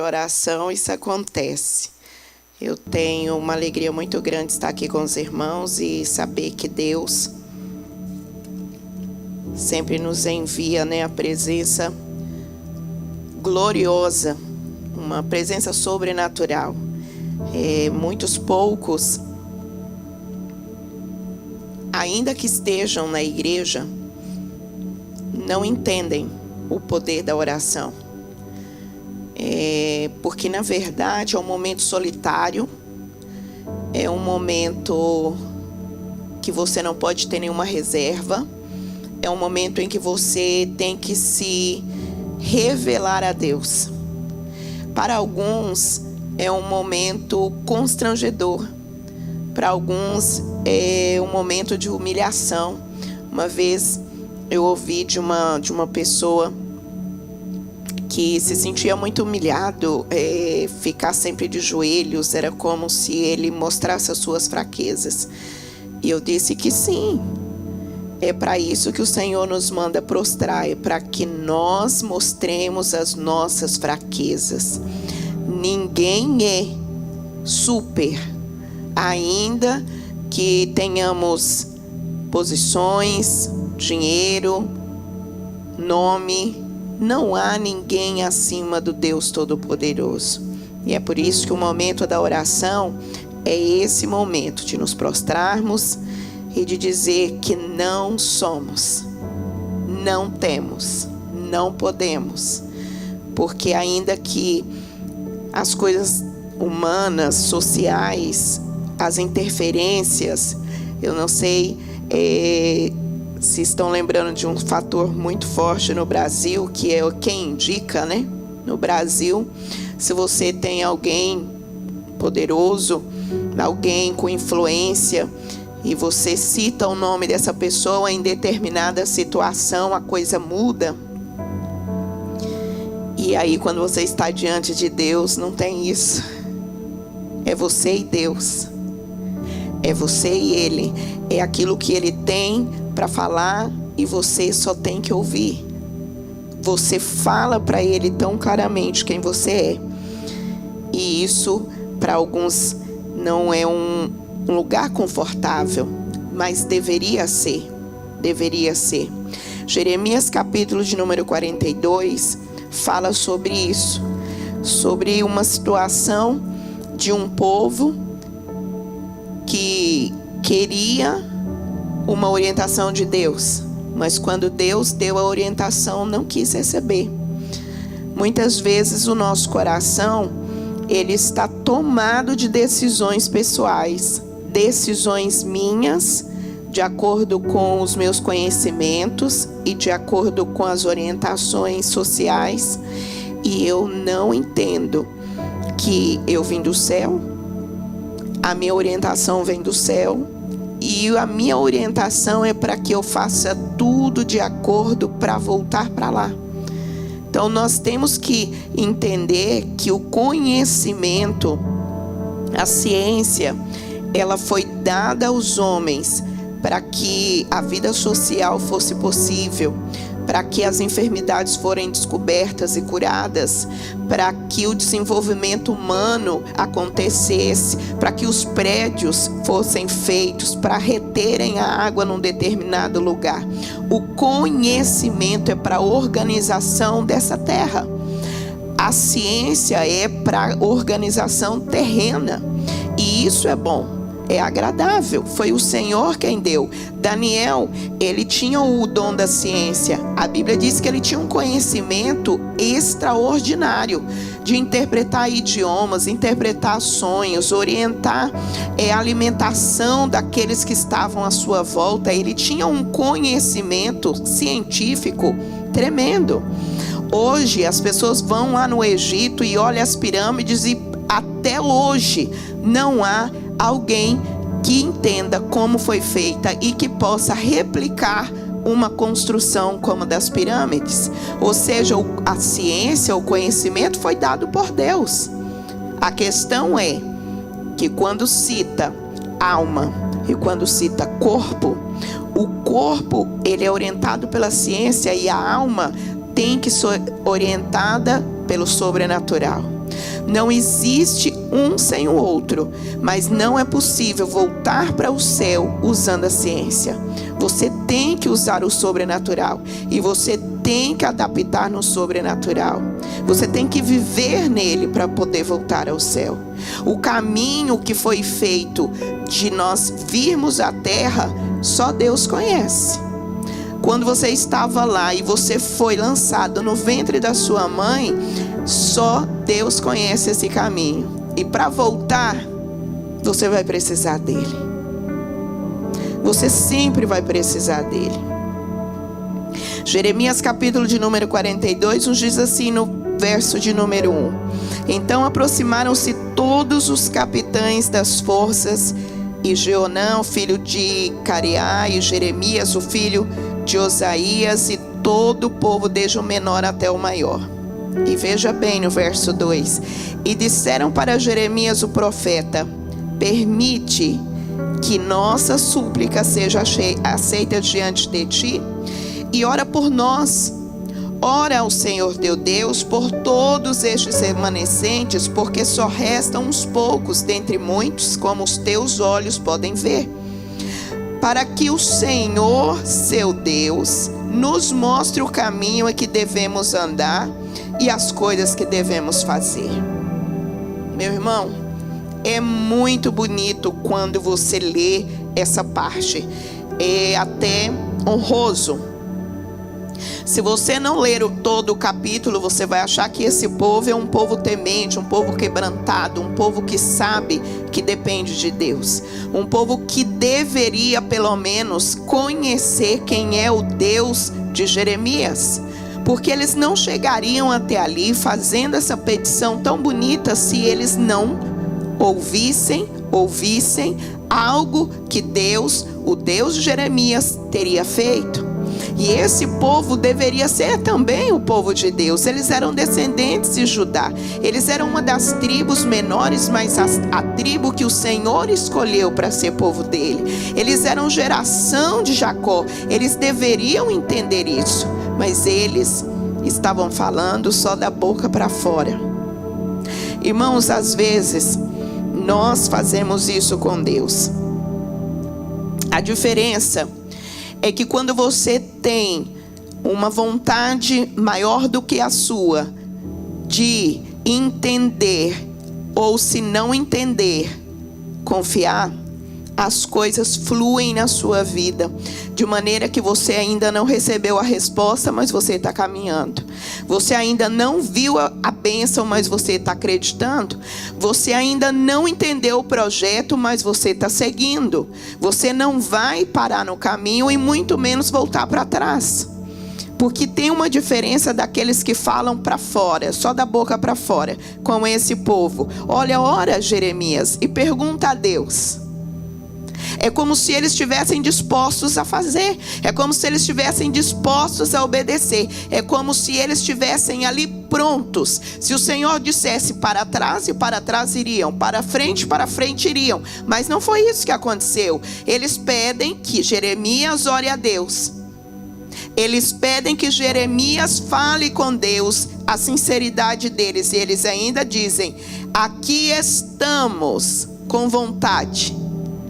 oração, isso acontece. Eu tenho uma alegria muito grande estar aqui com os irmãos e saber que Deus sempre nos envia, a presença gloriosa, uma presença sobrenatural. Muitos poucos, ainda que estejam na igreja, não entendem o poder da oração. Porque na verdade é um momento solitário, é um momento que você não pode ter nenhuma reserva, é um momento em que você tem que se revelar a Deus. Para alguns é um momento constrangedor, para alguns é um momento de humilhação. Uma vez eu ouvi de uma pessoa que se sentia muito humilhado, ficar sempre de joelhos, era como se ele mostrasse as suas fraquezas. E eu disse que sim, é para isso que o Senhor nos manda prostrar, é para que nós mostremos as nossas fraquezas. Ninguém é super, ainda que tenhamos posições, dinheiro, nome. Não há ninguém acima do Deus Todo-Poderoso. E é por isso que o momento da oração é esse momento de nos prostrarmos e de dizer que não somos, não temos, não podemos. Porque ainda que as coisas humanas, sociais, as interferências, eu não sei se estão lembrando de um fator muito forte no Brasil, que é quem indica, No Brasil, se você tem alguém poderoso, alguém com influência, e você cita o nome dessa pessoa em determinada situação, a coisa muda. E aí, quando você está diante de Deus, não tem isso. É você e Deus. É você e Ele. É aquilo que Ele tem para falar e você só tem que ouvir. Você fala para Ele tão claramente quem você é. E isso, para alguns, não é um lugar confortável, mas deveria ser. Deveria ser. Jeremias, capítulo de número 42, fala sobre isso. Sobre uma situação de um povo que queria uma orientação de Deus, mas quando Deus deu a orientação, não quis receber. Muitas vezes o nosso coração, ele está tomado de decisões pessoais, decisões minhas, de acordo com os meus conhecimentos e de acordo com as orientações sociais, e eu não entendo que eu vim do céu, a minha orientação vem do céu, e a minha orientação é para que eu faça tudo de acordo para voltar para lá. Então nós temos que entender que o conhecimento, a ciência, ela foi dada aos homens para que a vida social fosse possível, para que as enfermidades forem descobertas e curadas, para que o desenvolvimento humano acontecesse, para que os prédios fossem feitos, para reterem a água num determinado lugar. O conhecimento é para a organização dessa terra. A ciência é para a organização terrena. E isso é bom. É agradável, foi o Senhor quem deu. Daniel, ele tinha o dom da ciência. A Bíblia diz que ele tinha um conhecimento extraordinário de interpretar idiomas, interpretar sonhos, orientar a alimentação daqueles que estavam à sua volta. Ele tinha um conhecimento científico tremendo. Hoje as pessoas vão lá no Egito e olham as pirâmides e até hoje não há alguém que entenda como foi feita e que possa replicar uma construção como a das pirâmides. Ou seja, a ciência, o conhecimento foi dado por Deus. A questão é que quando cita alma e quando cita corpo, o corpo ele é orientado pela ciência e a alma tem que ser orientada pelo sobrenatural. Não existe um sem o outro, mas não é possível voltar para o céu usando a ciência. Você tem que usar o sobrenatural e você tem que adaptar no sobrenatural. Você tem que viver nele para poder voltar ao céu. O caminho que foi feito de nós virmos à terra, só Deus conhece. Quando você estava lá e você foi lançado no ventre da sua mãe, só Deus conhece esse caminho. E para voltar, você vai precisar dele. Você sempre vai precisar dele. Jeremias capítulo de número 42 nos diz assim no verso de número 1. Então aproximaram-se todos os capitães das forças, e Jeonã, filho de Careá, e Jeremias, o filho de Osaías, e todo o povo, desde o menor até o maior. E veja bem no verso 2: e disseram para Jeremias o profeta: permite que nossa súplica seja aceita diante de ti, e ora por nós. Ora ao Senhor teu Deus por todos estes remanescentes, porque só restam uns poucos dentre muitos, como os teus olhos podem ver, para que o Senhor, seu Deus, nos mostre o caminho em que devemos andar e as coisas que devemos fazer. Meu irmão, é muito bonito quando você lê essa parte. É até honroso. Se você não ler todo o capítulo, você vai achar que esse povo é um povo temente, um povo quebrantado, um povo que sabe que depende de Deus. Um povo que deveria, pelo menos, conhecer quem é o Deus de Jeremias. Porque eles não chegariam até ali fazendo essa petição tão bonita se eles não ouvissem algo que Deus, o Deus de Jeremias, teria feito. E esse povo deveria ser também o povo de Deus. Eles eram descendentes de Judá. Eles eram uma das tribos menores, mas a tribo que o Senhor escolheu para ser povo dele. Eles eram geração de Jacó. Eles deveriam entender isso, mas eles estavam falando só da boca para fora. Irmãos, às vezes nós fazemos isso com Deus. A diferença é que quando você tem uma vontade maior do que a sua de entender, ou se não entender, confiar, as coisas fluem na sua vida, de maneira que você ainda não recebeu a resposta, mas você está caminhando. Você ainda não viu a bênção, mas você está acreditando. Você ainda não entendeu o projeto, mas você está seguindo. Você não vai parar no caminho e muito menos voltar para trás. Porque tem uma diferença daqueles que falam para fora, só da boca para fora, com esse povo. Olha, ora Jeremias e pergunta a Deus. É como se eles estivessem dispostos a fazer. É como se eles estivessem dispostos a obedecer. É como se eles estivessem ali prontos. Se o Senhor dissesse para trás, e para trás iriam. Para frente iriam. Mas não foi isso que aconteceu. Eles pedem que Jeremias ore a Deus. Eles pedem que Jeremias fale com Deus a sinceridade deles. E eles ainda dizem: aqui estamos com vontade.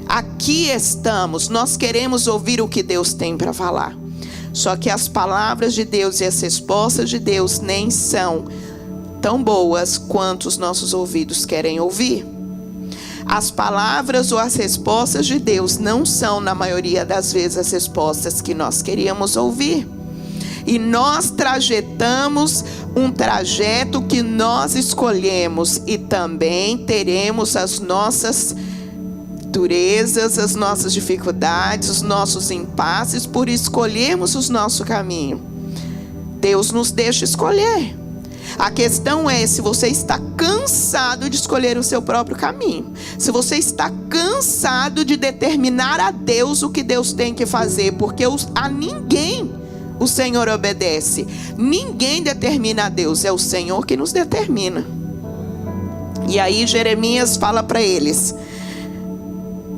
Aqui estamos, nós queremos ouvir o que Deus tem para falar. Só que as palavras de Deus e as respostas de Deus nem são tão boas quanto os nossos ouvidos querem ouvir. As palavras ou as respostas de Deus não são, na maioria das vezes, as respostas que nós queríamos ouvir. E nós trajetamos um trajeto que nós escolhemos, e também teremos as nossas durezas, as nossas dificuldades, os nossos impasses por escolhermos o nosso caminho. Deus nos deixa escolher. A questão é se você está cansado de escolher o seu próprio caminho. Se você está cansado de determinar a Deus o que Deus tem que fazer, porque a ninguém o Senhor obedece. Ninguém determina a Deus, é o Senhor que nos determina. E aí Jeremias fala para eles,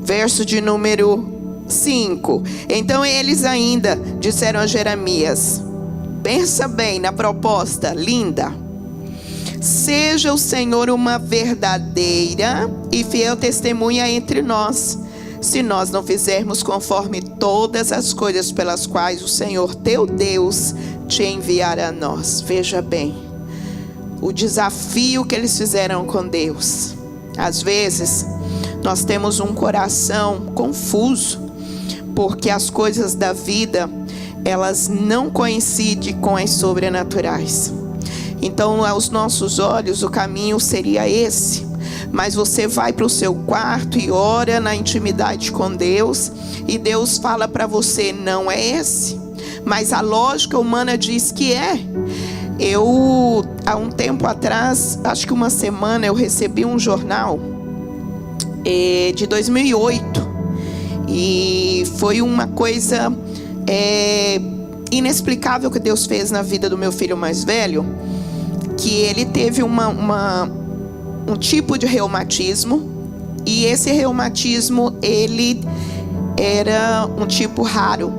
verso de número 5. Então eles ainda disseram a Jeremias, pensa bem na proposta linda. Seja o Senhor uma verdadeira e fiel testemunha entre nós, se nós não fizermos conforme todas as coisas pelas quais o Senhor teu Deus te enviar a nós. Veja bem, o desafio que eles fizeram com Deus. Às vezes, nós temos um coração confuso, porque as coisas da vida, elas não coincidem com as sobrenaturais. Então, aos nossos olhos, o caminho seria esse. Mas você vai para o seu quarto e ora na intimidade com Deus, e Deus fala para você, não é esse. Mas a lógica humana diz que é. Há um tempo atrás, acho que uma semana, eu recebi um jornal de 2008. E foi uma coisa inexplicável que Deus fez na vida do meu filho mais velho, que ele teve um tipo de reumatismo, e esse reumatismo, ele era um tipo raro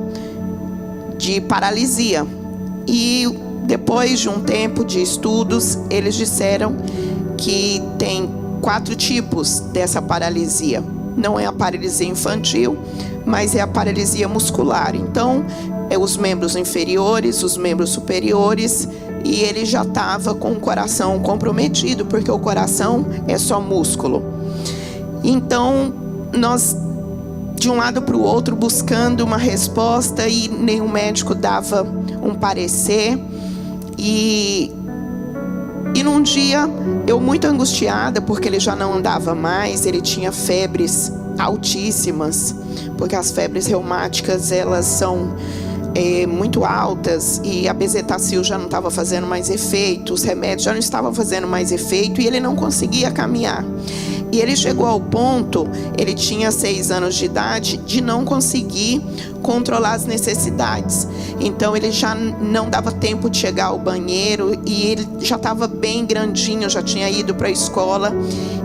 de paralisia. E depois de um tempo de estudos, eles disseram que tem 4 tipos dessa paralisia. Não é a paralisia infantil, mas é a paralisia muscular. Então, os membros inferiores, os membros superiores, e ele já estava com o coração comprometido, porque o coração é só músculo. Então, nós, de um lado para o outro, buscando uma resposta, e nenhum médico dava um parecer. E num dia, eu muito angustiada, porque ele já não andava mais, ele tinha febres altíssimas, porque as febres reumáticas, elas são muito altas, e a bezetacil já não estava fazendo mais efeito, os remédios já não estavam fazendo mais efeito, e ele não conseguia caminhar. E ele chegou ao ponto, ele tinha 6 anos de idade, de não conseguir controlar as necessidades. Então ele já não dava tempo de chegar ao banheiro, e ele já estava bem grandinho, já tinha ido para a escola,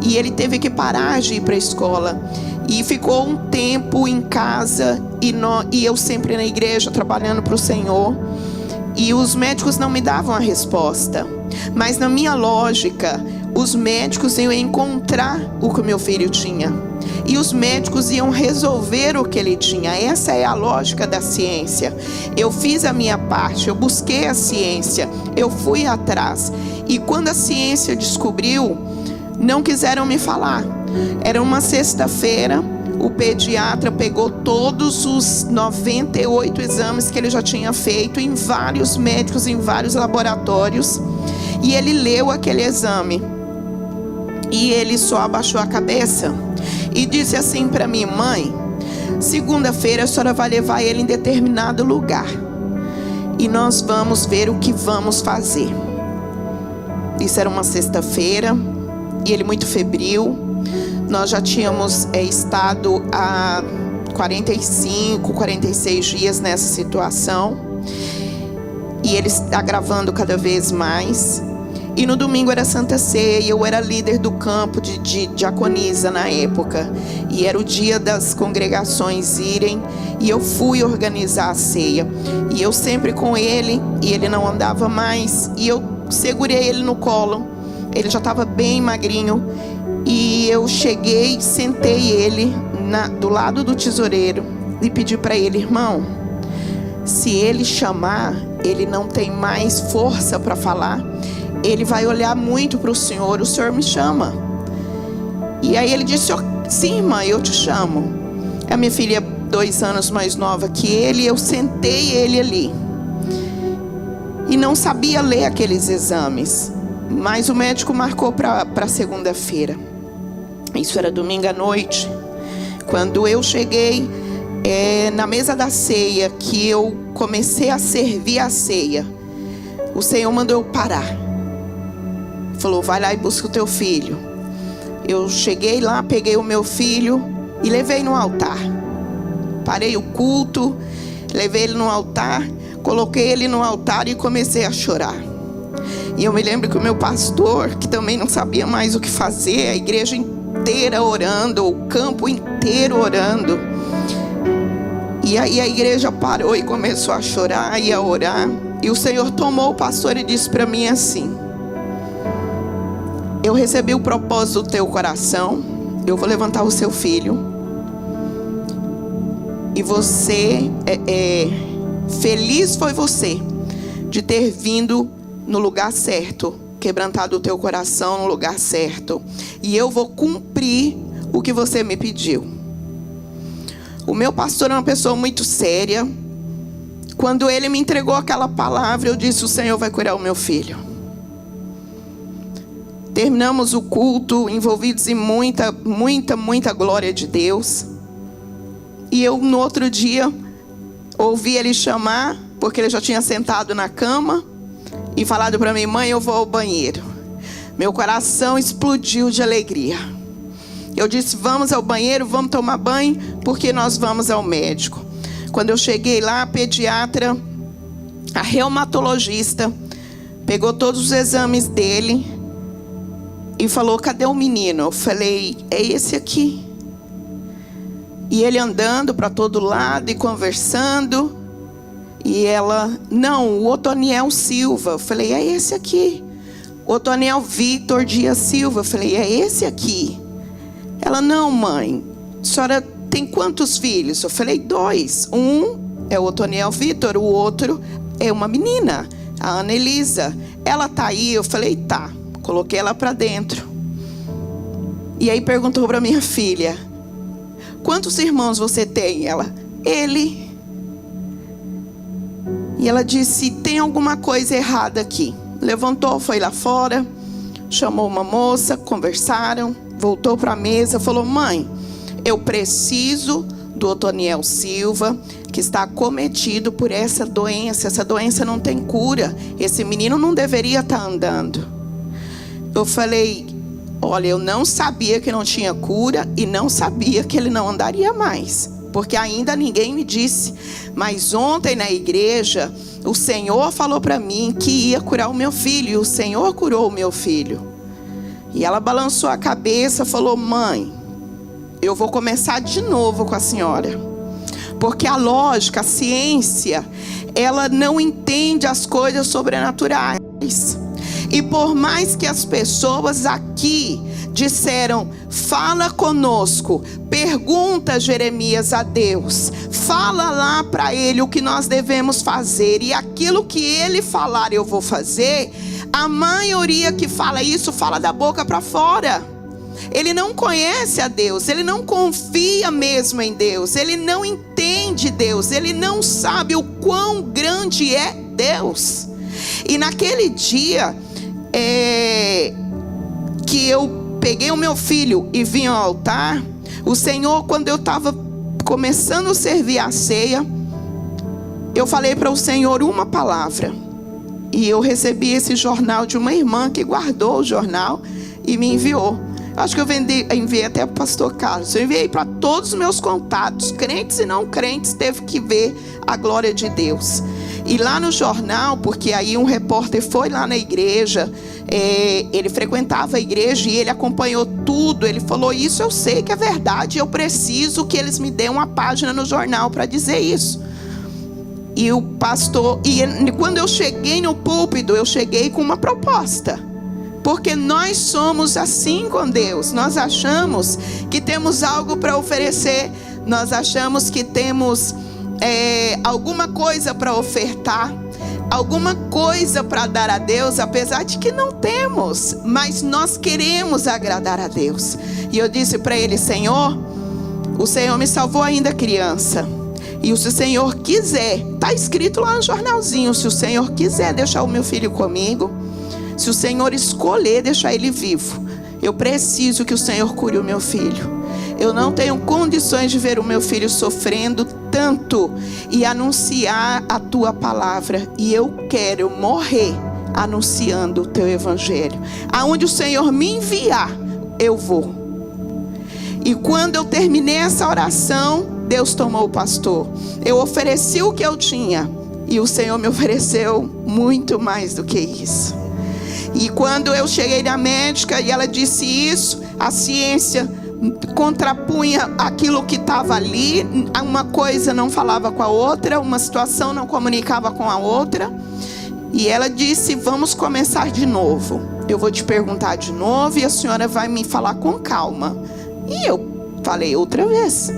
e ele teve que parar de ir para a escola. E ficou um tempo em casa, e eu sempre na igreja trabalhando para o Senhor. E os médicos não me davam a resposta. Mas na minha lógica, os médicos iam encontrar o que o meu filho tinha. E os médicos iam resolver o que ele tinha. Essa é a lógica da ciência. Eu fiz a minha parte, eu busquei a ciência, eu fui atrás. E quando a ciência descobriu, não quiseram me falar. Era uma sexta-feira, o pediatra pegou todos os 98 exames que ele já tinha feito em vários médicos, em vários laboratórios, e ele leu aquele exame. E ele só abaixou a cabeça e disse assim para mim: mãe, segunda-feira a senhora vai levar ele em determinado lugar, e nós vamos ver o que vamos fazer. Isso era uma sexta-feira, e ele muito febril. Nós já tínhamos estado há 45, 46 dias nessa situação, e ele está agravando cada vez mais. E no domingo era Santa Ceia, e eu era líder do campo de diaconisa na época, e era o dia das congregações irem, e eu fui organizar a ceia, e eu sempre com ele, e ele não andava mais, e eu segurei ele no colo. Ele já estava bem magrinho, e eu cheguei, sentei ele do lado do tesoureiro e pedi para ele: irmão, se ele chamar, ele não tem mais força para falar, ele vai olhar muito para o senhor me chama. E aí ele disse: sim, irmã, eu te chamo. A minha filha é 2 anos mais nova que ele. Eu sentei ele ali e não sabia ler aqueles exames, mas o médico marcou para segunda-feira. Isso era domingo à noite. Quando eu cheguei na mesa da ceia, que eu comecei a servir a ceia, o Senhor mandou eu parar. Falou: vai lá e busca o teu filho. Eu cheguei lá, peguei o meu filho e levei no altar. Parei o culto, levei ele no altar, coloquei ele no altar e comecei a chorar. E eu me lembro que o meu pastor, que também não sabia mais o que fazer, a igreja inteira orando, o campo inteiro orando. E aí a igreja parou e começou a chorar e a orar. E o Senhor tomou o pastor e disse para mim assim: eu recebi o propósito do teu coração. Eu vou levantar o seu filho. E você, feliz foi você de ter vindo no lugar certo, quebrantado o teu coração no lugar certo. E eu vou cumprir o que você me pediu. O meu pastor é uma pessoa muito séria. Quando ele me entregou aquela palavra, eu disse: o Senhor vai curar o meu filho. Terminamos o culto envolvidos em muita glória de Deus. E eu no outro dia ouvi ele chamar, porque ele já tinha sentado na cama e falado para mim: mãe, eu vou ao banheiro. Meu coração explodiu de alegria. Eu disse: vamos ao banheiro, vamos tomar banho, porque nós vamos ao médico. Quando eu cheguei lá, a pediatra, a reumatologista, pegou todos os exames dele e falou: cadê o menino? Eu falei: é esse aqui. E ele andando para todo lado e conversando. E ela: não, o Otoniel Silva. Eu falei: é esse aqui. Otoniel Vitor Dias Silva. Eu falei: é esse aqui. Ela: não, mãe, a senhora tem quantos filhos? Eu falei: 2. Um é o Otoniel Vitor, o outro é uma menina, a Ana Elisa. Ela tá aí? Eu falei: tá. Coloquei ela para dentro. E aí perguntou para minha filha: quantos irmãos você tem? Ela: ele. E ela disse: tem alguma coisa errada aqui. Levantou, foi lá fora, chamou uma moça, conversaram, voltou para a mesa, falou: mãe, eu preciso do Otoniel Silva, que está acometido por essa doença. Essa doença não tem cura. Esse menino não deveria estar andando. Eu falei: olha, eu não sabia que não tinha cura e não sabia que ele não andaria mais, porque ainda ninguém me disse. Mas ontem na igreja, o Senhor falou para mim que ia curar o meu filho, e o Senhor curou o meu filho. E ela balançou a cabeça, falou: mãe, eu vou começar de novo com a senhora, porque a lógica, a ciência, ela não entende as coisas sobrenaturais. E por mais que as pessoas aqui disseram: fala conosco, pergunta Jeremias a Deus, fala lá para ele o que nós devemos fazer, e aquilo que ele falar eu vou fazer. A maioria que fala isso, fala da boca para fora. Ele não conhece a Deus, ele não confia mesmo em Deus, ele não entende Deus, ele não sabe o quão grande é Deus. E naquele dia que eu peguei o meu filho e vim ao altar, o Senhor, quando eu estava começando a servir a ceia, eu falei para o Senhor uma palavra. E eu recebi esse jornal de uma irmã que guardou o jornal e me enviou. Acho que eu enviei até para o pastor Carlos. Eu enviei para todos os meus contatos, crentes e não crentes, teve que ver a glória de Deus. E lá no jornal, porque aí um repórter foi lá na igreja, ele frequentava a igreja e ele acompanhou tudo. Ele falou: isso eu sei que é verdade, eu preciso que eles me dêem uma página no jornal para dizer isso. E o pastor, quando eu cheguei no púlpito, eu cheguei com uma proposta. Porque nós somos assim com Deus. Nós achamos que temos algo para oferecer. Nós achamos que temos alguma coisa para ofertar, alguma coisa para dar a Deus, apesar de que não temos. Mas nós queremos agradar a Deus. E eu disse para ele: Senhor, o Senhor me salvou ainda criança. E se o Senhor quiser, está escrito lá no jornalzinho, se o Senhor quiser deixar o meu filho comigo, se o Senhor escolher deixar ele vivo, eu preciso que o Senhor cure o meu filho. Eu não tenho condições de ver o meu filho sofrendo tanto e anunciar a tua palavra. E eu quero morrer anunciando o teu evangelho. Aonde o Senhor me enviar, eu vou. E quando eu terminei essa oração, Deus tomou o pastor. Eu ofereci o que eu tinha e o Senhor me ofereceu muito mais do que isso. E quando eu cheguei na médica e ela disse isso, a ciência contrapunha aquilo que estava ali. Uma coisa não falava com a outra, uma situação não comunicava com a outra. E ela disse: vamos começar de novo. eu vou te perguntar de novo e a senhora vai me falar com calma. E eu falei outra vez.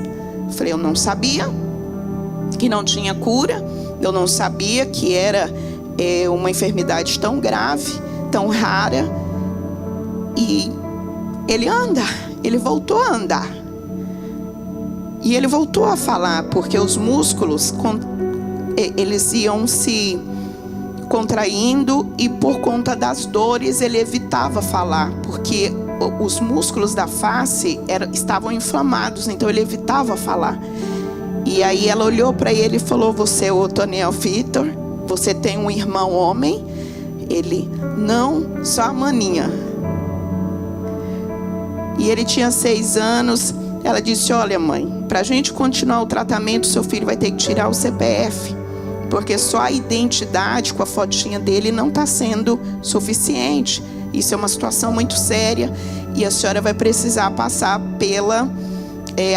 Falei, eu não sabia que não tinha cura. Eu não sabia que era uma enfermidade tão grave, tão rara. E ele voltou a andar. E ele voltou a falar, porque os músculos, eles iam se contraindo e por conta das dores ele evitava falar, porque os músculos da face estavam inflamados, então ele evitava falar. E aí ela olhou para ele e falou, você é o Otoniel Vitor? Você tem um irmão homem? Ele, não, só a maninha. E ele tinha 6 anos. Ela disse, olha mãe, para a gente continuar o tratamento, seu filho vai ter que tirar o CPF, porque só a identidade com a fotinha dele não está sendo suficiente. Isso é uma situação muito séria e a senhora vai precisar passar pela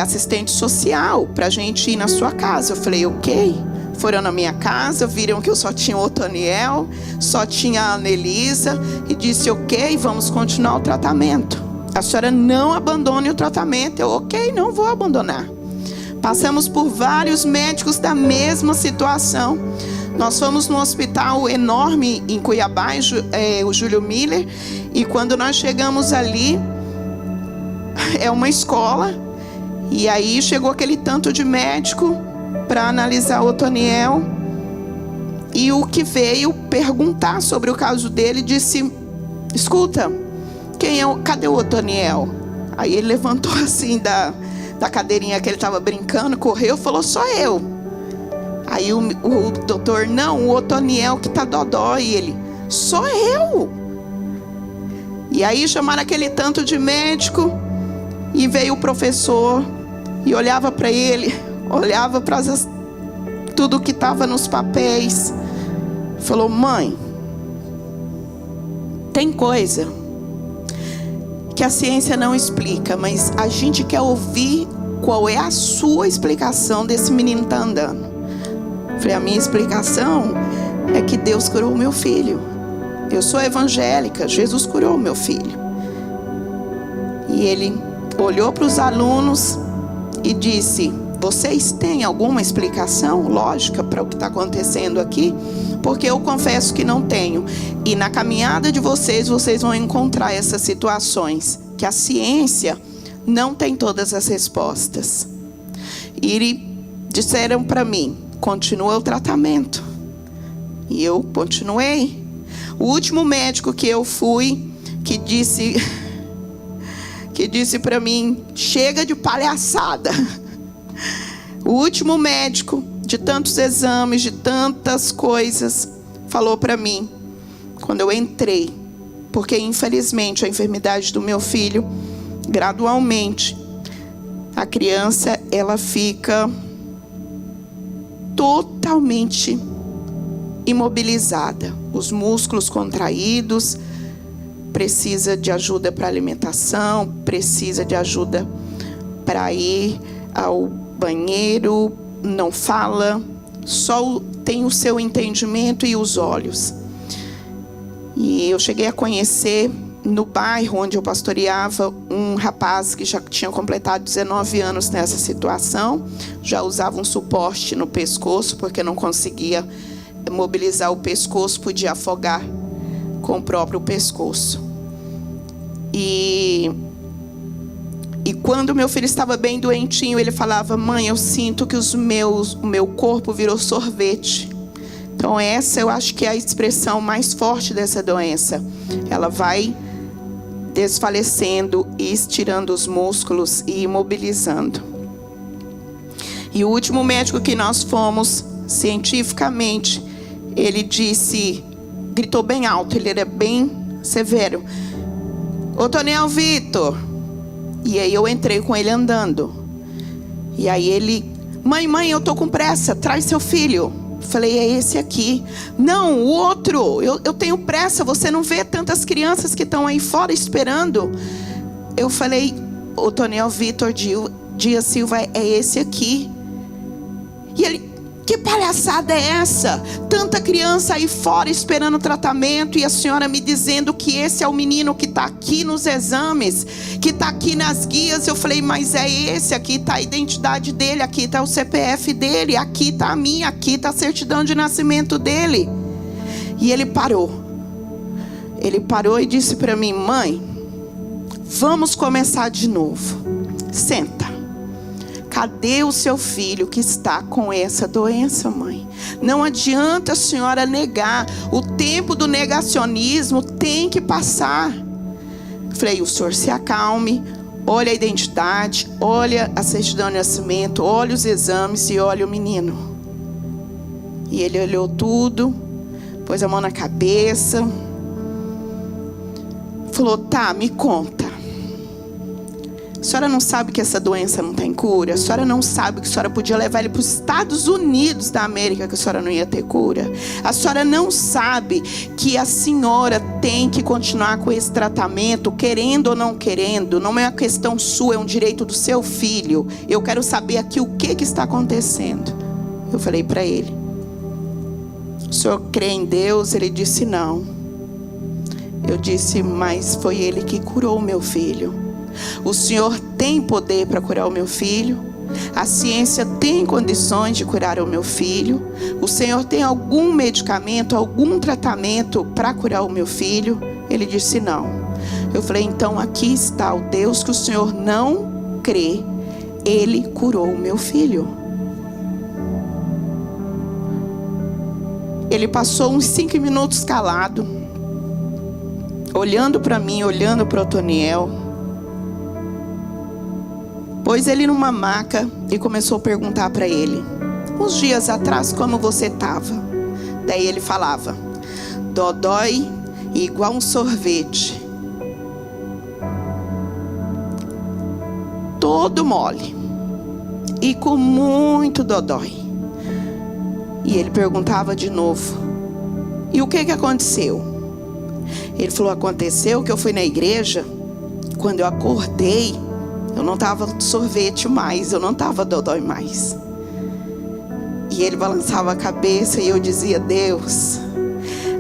assistente social para a gente ir na sua casa. Eu falei, ok. Foram na minha casa, viram que eu só tinha o Otoniel, só tinha a Anelisa e disse, ok, vamos continuar o tratamento. A senhora não abandone o tratamento. Eu, ok, não vou abandonar. Passamos por vários médicos da mesma situação. Nós fomos num hospital enorme em Cuiabá, o Júlio Miller. E quando nós chegamos ali, é uma escola. E aí chegou aquele tanto de médico para analisar o Otoniel. E o que veio perguntar sobre o caso dele disse, escuta, cadê o Otoniel? Aí ele levantou assim da cadeirinha que ele estava brincando, correu e falou, só eu. Aí o doutor, não, o Otoniel que tá dodói. E ele, só eu. E aí chamaram aquele tanto de médico e veio o professor e olhava para ele, olhava para tudo que estava nos papéis, falou, mãe, tem coisa que a ciência não explica, mas a gente quer ouvir qual é a sua explicação desse menino tá andando. Falei, a minha explicação é que Deus curou o meu filho. Eu sou evangélica, Jesus curou o meu filho. E ele olhou para os alunos e disse, vocês têm alguma explicação lógica para o que está acontecendo aqui? Porque eu confesso que não tenho. E na caminhada de vocês vão encontrar essas situações que a ciência não tem todas as respostas. E disseram para mim, continua o tratamento. E eu continuei. O último médico que eu fui, que disse para mim, chega de palhaçada. O último médico, de tantos exames, de tantas coisas, falou para mim, quando eu entrei, porque infelizmente a enfermidade do meu filho, gradualmente, a criança, ela fica totalmente imobilizada, os músculos contraídos, precisa de ajuda para alimentação, precisa de ajuda para ir ao banheiro, não fala, só tem o seu entendimento e os olhos. E eu cheguei a conhecer no bairro onde eu pastoreava um rapaz que já tinha completado 19 anos nessa situação, já usava um suporte no pescoço porque não conseguia mobilizar o pescoço, podia afogar com o próprio pescoço. E quando meu filho estava bem doentinho, ele falava, mãe, eu sinto que o meu corpo virou sorvete. Então essa eu acho que é a expressão mais forte dessa doença. Ela vai desfalecendo e estirando os músculos e imobilizando. E o último médico que nós fomos, cientificamente, ele disse, gritou bem alto, ele era bem severo, Otoniel Vitor. E aí eu entrei com ele andando. E aí ele, mãe, eu tô com pressa, traz seu filho. Falei, é esse aqui. Não, o outro, eu tenho pressa, você não vê tantas crianças que estão aí fora esperando. Eu falei, Otoniel Vitor Dias Silva, é esse aqui. E ele, Que palhaçada é essa? Tanta criança aí fora esperando tratamento e a senhora me dizendo que esse é o menino que está aqui nos exames, que está aqui nas guias. Eu falei, mas é esse, aqui está a identidade dele, aqui está o CPF dele, aqui está a minha, aqui está a certidão de nascimento dele. E ele parou e disse para mim, mãe, vamos começar de novo. Senta. Cadê o seu filho que está com essa doença, mãe? Não adianta a senhora negar. O tempo do negacionismo tem que passar. Falei, o senhor se acalme. Olha a identidade, olha a certidão de nascimento, olha os exames e olha o menino. E ele olhou tudo, pôs a mão na cabeça. Falou, tá, me conta. A senhora não sabe que essa doença não tem cura? A senhora não sabe que a senhora podia levar ele para os Estados Unidos da América, que a senhora não ia ter cura? A senhora não sabe que a senhora tem que continuar com esse tratamento, querendo ou não querendo? Não é uma questão sua, é um direito do seu filho. Eu quero saber aqui o que está acontecendo. Eu falei para ele, o senhor crê em Deus? Ele disse não. Eu disse, mas foi Ele que curou o meu filho. O Senhor tem poder para curar o meu filho. A ciência tem condições de curar o meu filho. O Senhor tem algum medicamento, algum tratamento para curar o meu filho? Ele disse não. Eu falei, então aqui está o Deus que o Senhor não crê. Ele curou o meu filho. Ele passou uns 5 minutos calado, olhando para mim, olhando para o Otoniel. Pôs ele numa maca e começou a perguntar para ele, uns dias atrás, como você estava? Daí ele falava, dodói igual um sorvete, todo mole e com muito dodói. E ele perguntava de novo, e o que aconteceu? Ele falou, aconteceu que eu fui na igreja, quando eu acordei, eu não estava sorvete mais, eu não estava dodói mais. E ele balançava a cabeça e eu dizia, Deus,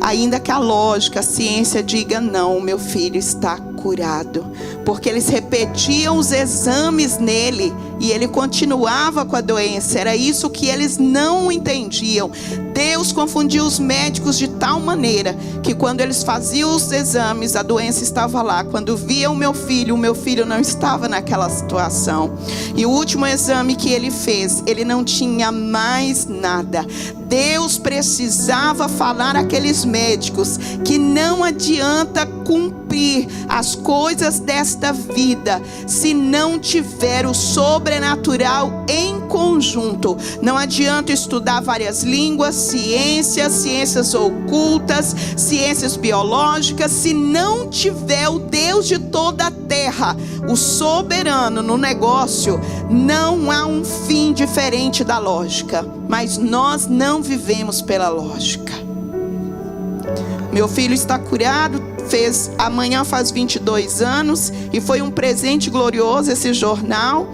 ainda que a lógica, a ciência diga não, meu filho está curado. Porque eles repetiam os exames nele e ele continuava com a doença. Era isso que eles não entendiam. Deus confundiu os médicos de tal maneira que quando eles faziam os exames, a doença estava lá. Quando via o meu filho não estava naquela situação. E o último exame que ele fez, ele não tinha mais nada. Deus precisava falar àqueles médicos que não adianta cumprir as coisas desta vida se não tiver o sobrenatural em conjunto. Não adianta estudar várias línguas, ciências ocultas, ciências biológicas, se não tiver o Deus de toda a terra, o soberano no negócio. Não há um fim diferente da lógica, mas nós não vivemos pela lógica. Meu filho está curado, amanhã faz 22 anos e foi um presente glorioso esse jornal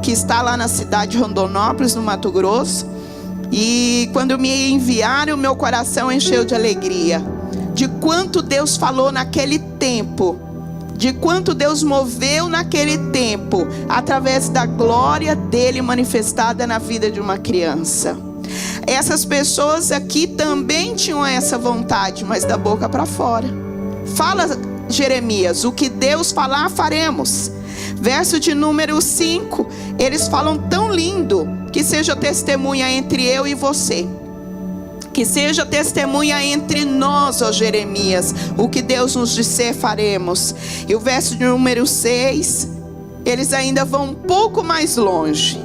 que está lá na cidade de Rondonópolis, no Mato Grosso. E quando me enviaram, meu coração encheu de alegria, de quanto Deus falou naquele tempo, de quanto Deus moveu naquele tempo, através da glória dele manifestada na vida de uma criança. Essas pessoas aqui também tinham essa vontade, mas da boca para fora. Fala, Jeremias, o que Deus falar, faremos. Verso de número 5, eles falam tão lindo, que seja testemunha entre eu e você. Que seja testemunha entre nós, ó Jeremias, o que Deus nos disser, faremos. E o verso de número 6, eles ainda vão um pouco mais longe.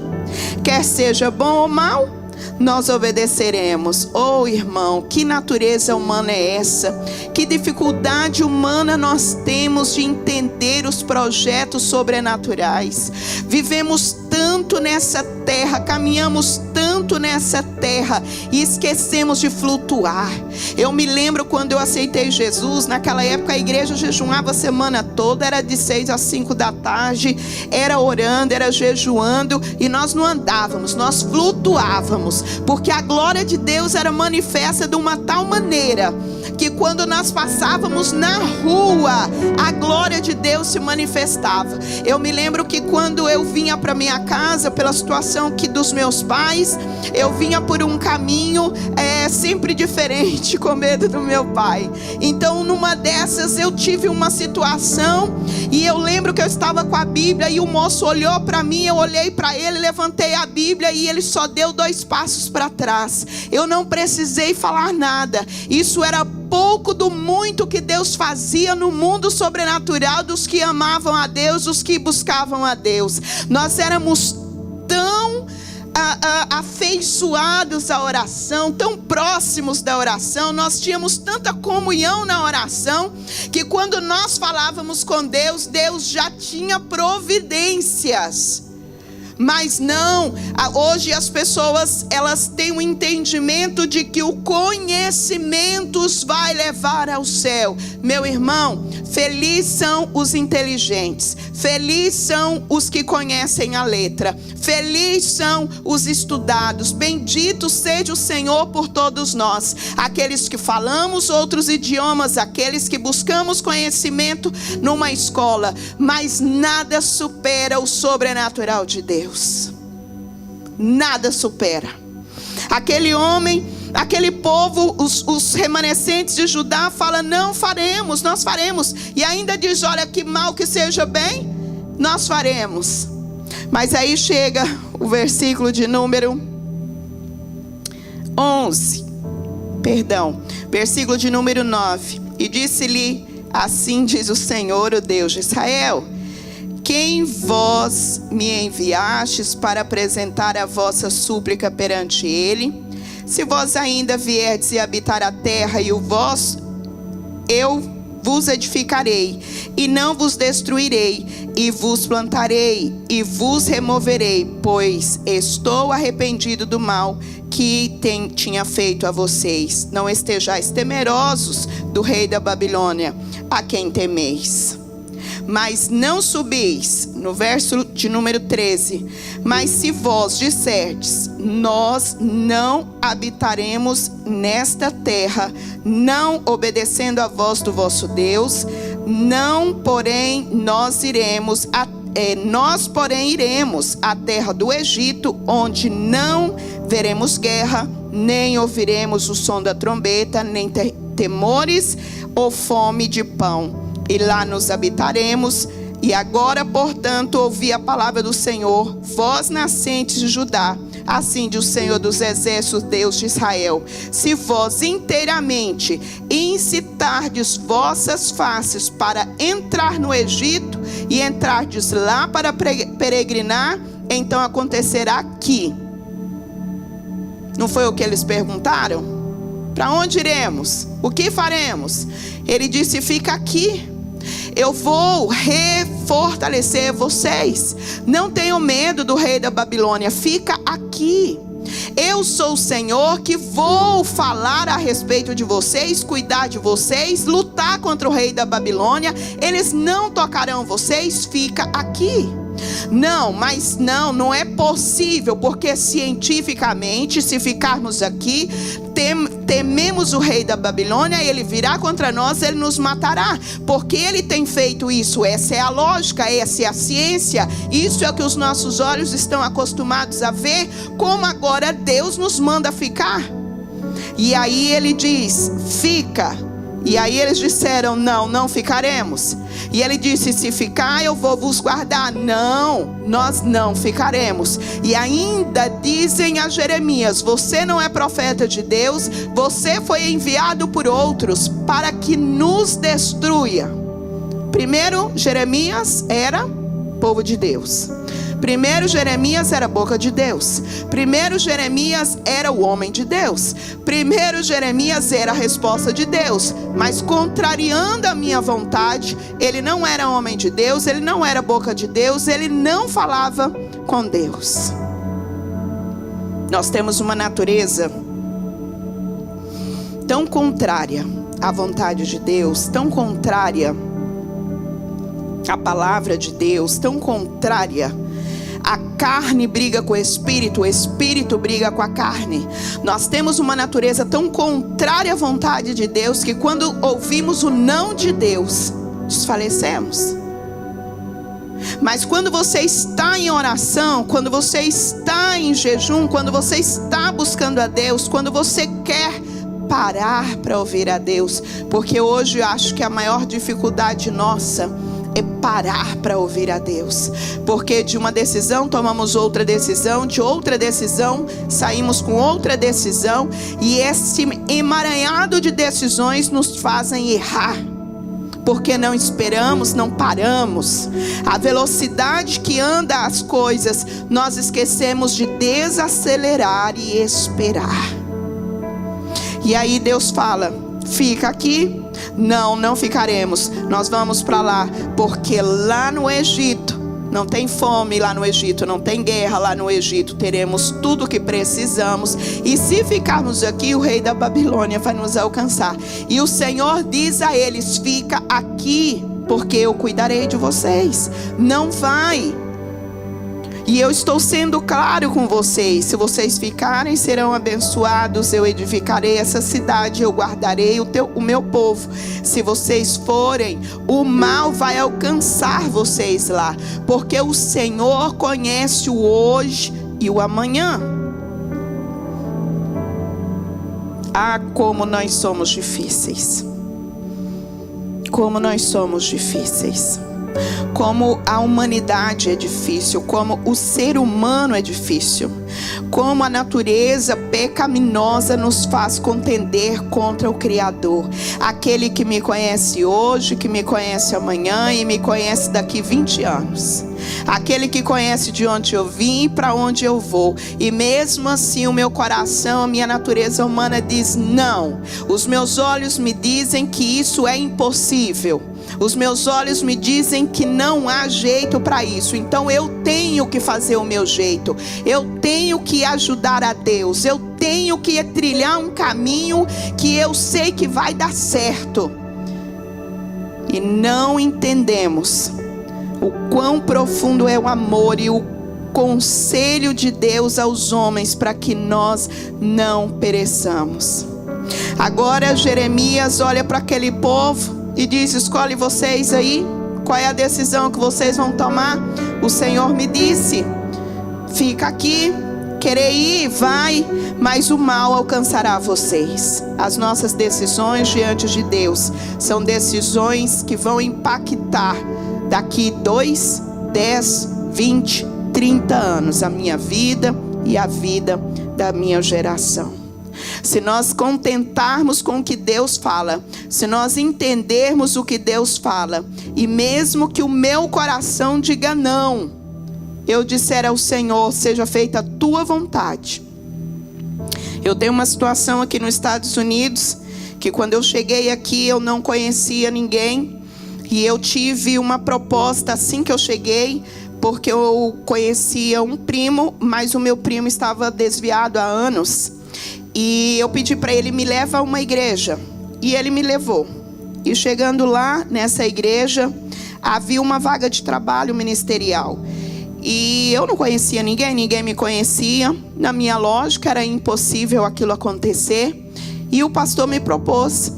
Quer seja bom ou mal, nós obedeceremos. Oh irmão, que natureza humana é essa? Que dificuldade humana nós temos de entender os projetos sobrenaturais. Vivemos tanto nessa terra, caminhamos tanto nessa terra e esquecemos de flutuar. Eu me lembro quando eu aceitei Jesus, naquela época a igreja jejuava a semana toda, era de 6 às 5 da tarde, era orando, era jejuando, e nós não andávamos, nós flutuávamos, porque a glória de Deus era manifesta de uma tal maneira que quando nós passávamos na rua, a glória de Deus se manifestava. Eu me lembro que quando eu vinha para minha casa, pela situação dos meus pais, eu vinha por um caminho sempre diferente, com medo do meu pai. Então numa dessas eu tive uma situação, e eu lembro que eu estava com a Bíblia, e o moço olhou para mim, eu olhei para ele, levantei a Bíblia, e ele só deu 2 passos para trás. Eu não precisei falar nada. Isso era pouco do muito que Deus fazia no mundo sobrenatural dos que amavam a Deus, dos que buscavam a Deus. Nós éramos tão afeiçoados à oração, tão próximos da oração, nós tínhamos tanta comunhão na oração, que quando nós falávamos com Deus, Deus já tinha providências. Mas não, hoje as pessoas, elas têm um entendimento de que o conhecimento os vai levar ao céu. Meu irmão, felizes são os inteligentes, felizes são os que conhecem a letra, felizes são os estudados. Bendito seja o Senhor por todos nós, aqueles que falamos outros idiomas, aqueles que buscamos conhecimento numa escola, mas nada supera o sobrenatural de Deus. Nada supera. Aquele homem, aquele povo, os remanescentes de Judá falam: não faremos, nós faremos. E ainda diz: olha, que mal que seja bem, nós faremos. Mas aí chega o versículo de número 11, versículo de número 9. E disse-lhe: assim diz o Senhor, o Deus de Israel: quem vós me enviastes para apresentar a vossa súplica perante ele? Se vós ainda vierdes e habitar a terra, eu vos edificarei, e não vos destruirei, e vos plantarei, e vos removerei, pois estou arrependido do mal que tinha feito a vocês. Não estejais temerosos do rei da Babilônia, a quem temeis. Mas não subis, no verso de número 13, mas se vós disserdes: nós não habitaremos nesta terra, não obedecendo a voz do vosso Deus, nós porém iremos à terra do Egito, onde não veremos guerra, nem ouviremos o som da trombeta, nem temores ou fome de pão. E lá nos habitaremos. E agora, portanto, ouvi a palavra do Senhor, vós nascentes de Judá. Assim diz o Senhor dos exércitos, Deus de Israel: se vós inteiramente incitardes vossas faces para entrar no Egito, e entrardes lá para peregrinar, então acontecerá que... Não foi o que eles perguntaram? Para onde iremos? O que faremos? Ele disse: fica aqui. Eu vou refortalecer vocês. Não tenham medo do rei da Babilônia. Fica aqui. Eu sou o Senhor que vou falar a respeito de vocês, cuidar de vocês, lutar contra o rei da Babilônia. Eles não tocarão vocês. Fica aqui. Não, mas não é possível, porque cientificamente, se ficarmos aqui, tememos o rei da Babilônia, ele virá contra nós, ele nos matará, porque ele tem feito isso. Essa é a lógica, essa é a ciência, isso é o que os nossos olhos estão acostumados a ver. Como agora Deus nos manda ficar? E aí ele diz: fica. E aí eles disseram: não ficaremos. E ele disse: se ficar, eu vou vos guardar. Não, nós não ficaremos. E ainda dizem a Jeremias: você não é profeta de Deus, você foi enviado por outros para que nos destrua. Primeiro, Jeremias era povo de Deus. Primeiro, Jeremias era a boca de Deus. Primeiro, Jeremias era o homem de Deus. Primeiro, Jeremias era a resposta de Deus. Mas contrariando a minha vontade, ele não era homem de Deus, ele não era boca de Deus, ele não falava com Deus. Nós temos uma natureza tão contrária à vontade de Deus, tão contrária à palavra de Deus, tão contrária. A carne briga com o espírito briga com a carne. Nós temos uma natureza tão contrária à vontade de Deus que quando ouvimos o não de Deus, desfalecemos. Mas quando você está em oração, quando você está em jejum, quando você está buscando a Deus, quando você quer parar para ouvir a Deus, porque hoje eu acho que a maior dificuldade nossa é parar para ouvir a Deus, porque de uma decisão tomamos outra decisão, de outra decisão saímos com outra decisão, e esse emaranhado de decisões nos fazem errar, porque não esperamos, não paramos. A velocidade que anda as coisas, nós esquecemos de desacelerar e esperar. E aí Deus fala: fica aqui. Não ficaremos. Nós vamos para lá, porque lá no Egito não tem fome, lá no Egito não tem guerra, lá no Egito teremos tudo o que precisamos. E se ficarmos aqui, o rei da Babilônia vai nos alcançar. E o Senhor diz a eles: fica aqui, porque eu cuidarei de vocês. Não vai. E eu estou sendo claro com vocês: se vocês ficarem, serão abençoados. Eu edificarei essa cidade, eu guardarei o meu povo. Se vocês forem, o mal vai alcançar vocês lá, porque o Senhor conhece o hoje e o amanhã. Ah, como nós somos difíceis. Como nós somos difíceis. Como a humanidade é difícil, como o ser humano é difícil, como a natureza pecaminosa nos faz contender contra o Criador, aquele que me conhece hoje, que me conhece amanhã e me conhece daqui 20 anos, aquele que conhece de onde eu vim e para onde eu vou. E mesmo assim o meu coração, a minha natureza humana diz não. Os meus olhos me dizem que isso é impossível. Os meus olhos me dizem que não há jeito para isso. Então eu tenho que fazer o meu jeito. Eu tenho que ajudar a Deus. Eu tenho que trilhar um caminho que eu sei que vai dar certo. E não entendemos o quão profundo é o amor e o conselho de Deus aos homens para que nós não pereçamos. Agora Jeremias olha para aquele povo e diz: escolhe vocês aí, qual é a decisão que vocês vão tomar? O Senhor me disse: fica aqui, querer ir, vai, mas o mal alcançará vocês. As nossas decisões diante de Deus são decisões que vão impactar daqui 2, 10, 20, 30 anos a minha vida e a vida da minha geração. Se nós contentarmos com o que Deus fala, se nós entendermos o que Deus fala, e mesmo que o meu coração diga não, eu disser ao Senhor: seja feita a tua vontade. Eu tenho uma situação aqui nos Estados Unidos, que quando eu cheguei aqui eu não conhecia ninguém, e eu tive uma proposta assim que eu cheguei, porque eu conhecia um primo, mas o meu primo estava desviado há anos. E eu pedi para ele: me leva a uma igreja. E ele me levou. E chegando lá, nessa igreja, havia uma vaga de trabalho ministerial. E eu não conhecia ninguém, ninguém me conhecia. Na minha lógica, era impossível aquilo acontecer. E o pastor me propôs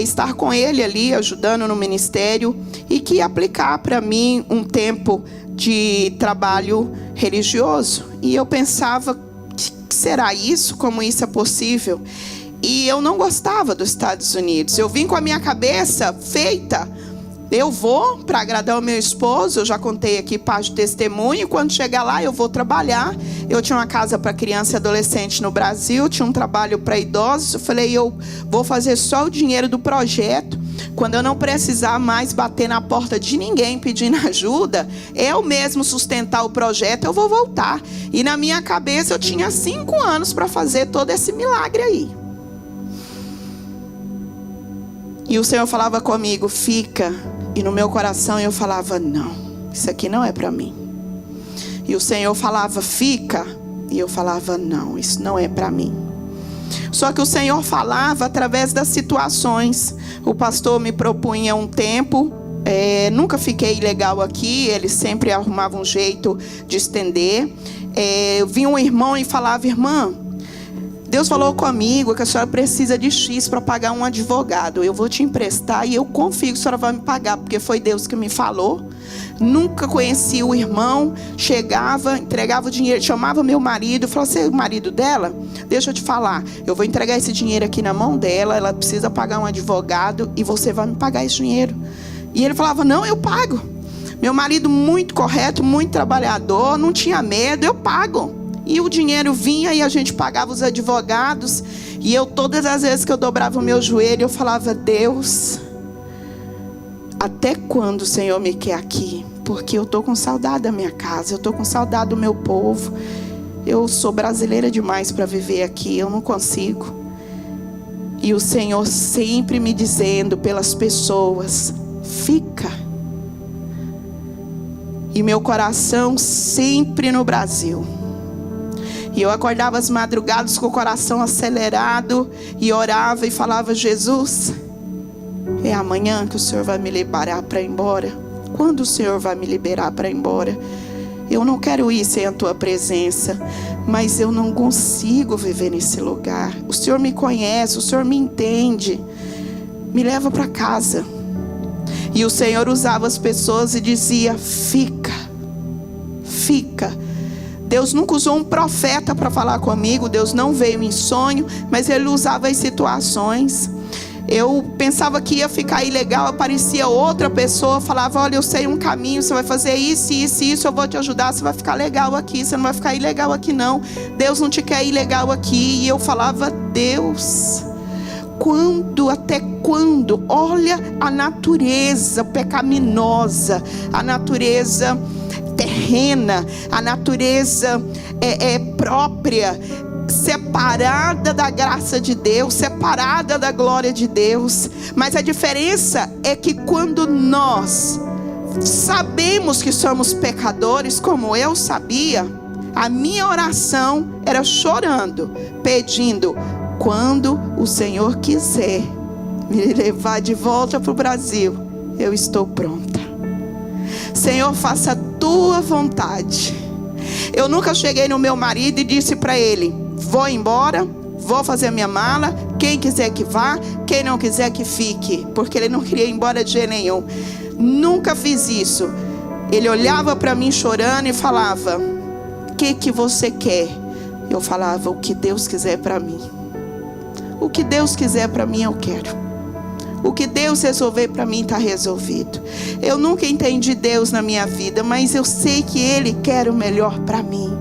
estar com ele ali, ajudando no ministério, e que ia aplicar para mim um tempo de trabalho religioso. E eu pensava: será isso? Como isso é possível? E eu não gostava dos Estados Unidos. Eu vim com a minha cabeça feita: eu vou para agradar o meu esposo. Eu já contei aqui parte de testemunho. Quando chegar lá, eu vou trabalhar. Eu tinha uma casa para criança e adolescente no Brasil, tinha um trabalho para idosos. Eu falei: eu vou fazer só o dinheiro do projeto. Quando eu não precisar mais bater na porta de ninguém pedindo ajuda, eu mesmo sustentar o projeto, eu vou voltar. E na minha cabeça eu tinha 5 anos para fazer todo esse milagre aí. E o Senhor falava comigo: fica. E no meu coração eu falava: não, isso aqui não é para mim. E o Senhor falava: fica. E eu falava, não, isso não é para mim. Só que o Senhor falava através das situações. O pastor me propunha um tempo, nunca fiquei legal aqui, ele sempre arrumava um jeito de estender. Vinha um irmão e falava, irmã, Deus falou comigo que a senhora precisa de X para pagar um advogado. Eu vou te emprestar e eu confio que a senhora vai me pagar, porque foi Deus que me falou. Nunca conheci o irmão. Chegava, entregava o dinheiro, chamava meu marido, falou, você é o marido dela? Deixa eu te falar, eu vou entregar esse dinheiro aqui na mão dela, ela precisa pagar um advogado e você vai me pagar esse dinheiro. E ele falava, não, eu pago. Meu marido muito correto, muito trabalhador, não tinha medo, eu pago. E o dinheiro vinha e a gente pagava os advogados. E eu, todas as vezes que eu dobrava o meu joelho, eu falava, Deus, até quando o Senhor me quer aqui? Porque eu estou com saudade da minha casa, eu estou com saudade do meu povo. Eu sou brasileira demais para viver aqui, eu não consigo. E o Senhor sempre me dizendo pelas pessoas, fica. E meu coração sempre no Brasil. E eu acordava às madrugadas com o coração acelerado e orava e falava, Jesus, é amanhã que o Senhor vai me liberar para ir embora? Quando o Senhor vai me liberar para ir embora? Eu não quero ir sem a tua presença, mas eu não consigo viver nesse lugar. O Senhor me conhece, o Senhor me entende. Me leva para casa. E o Senhor usava as pessoas e dizia, fica, fica. Deus nunca usou um profeta para falar comigo. Deus não veio em sonho, mas Ele usava as situações. Eu pensava que ia ficar ilegal, aparecia outra pessoa, falava, olha, eu sei um caminho, você vai fazer isso, isso, isso, eu vou te ajudar, você vai ficar legal aqui, você não vai ficar ilegal aqui não. Deus não te quer ilegal aqui. E eu falava, Deus, quando, até quando? Olha a natureza pecaminosa, a natureza terrena, a natureza própria, separada da graça de Deus, separada da glória de Deus. Mas a diferença é que quando nós sabemos que somos pecadores, como eu sabia, a minha oração era chorando, pedindo, quando o Senhor quiser me levar de volta para o Brasil, eu estou pronta. Senhor, faça a tua vontade. Eu nunca cheguei no meu marido e disse para ele, vou embora, vou fazer a minha mala, quem quiser que vá, quem não quiser que fique, porque ele não queria ir embora de jeito nenhum. Nunca fiz isso. Ele olhava para mim chorando e falava, o que você quer? Eu falava, o que Deus quiser para mim. O que Deus quiser para mim eu quero. O que Deus resolver para mim está resolvido. Eu nunca entendi Deus na minha vida, mas eu sei que Ele quer o melhor para mim.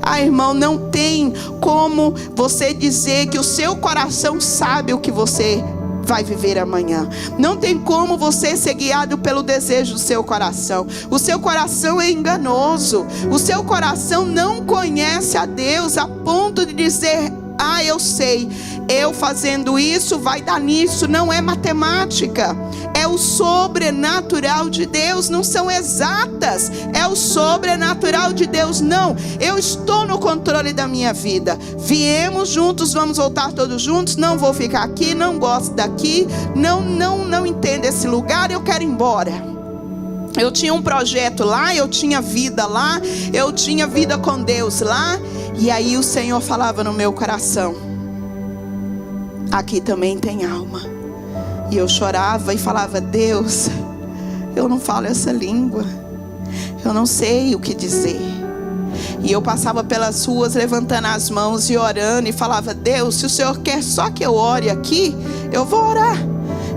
Ah, irmão, não tem como você dizer que o seu coração sabe o que você vai viver amanhã. Não tem como você ser guiado pelo desejo do seu coração. O seu coração é enganoso. O seu coração não conhece a Deus a ponto de dizer, ah, eu sei, eu fazendo isso vai dar nisso. Não é matemática, é o sobrenatural de Deus. Não são exatas, é o sobrenatural de Deus. Não, eu estou no controle da minha vida. Viemos juntos, vamos voltar todos juntos. Não vou ficar aqui, não gosto daqui, não entendo esse lugar, eu quero ir embora. Eu tinha um projeto lá, eu tinha vida lá, eu tinha vida com Deus lá. E aí o Senhor falava no meu coração, aqui também tem alma. E eu chorava e falava, Deus, eu não falo essa língua, eu não sei o que dizer. E eu passava pelas ruas levantando as mãos e orando e falava, Deus, se o Senhor quer só que eu ore aqui, eu vou orar.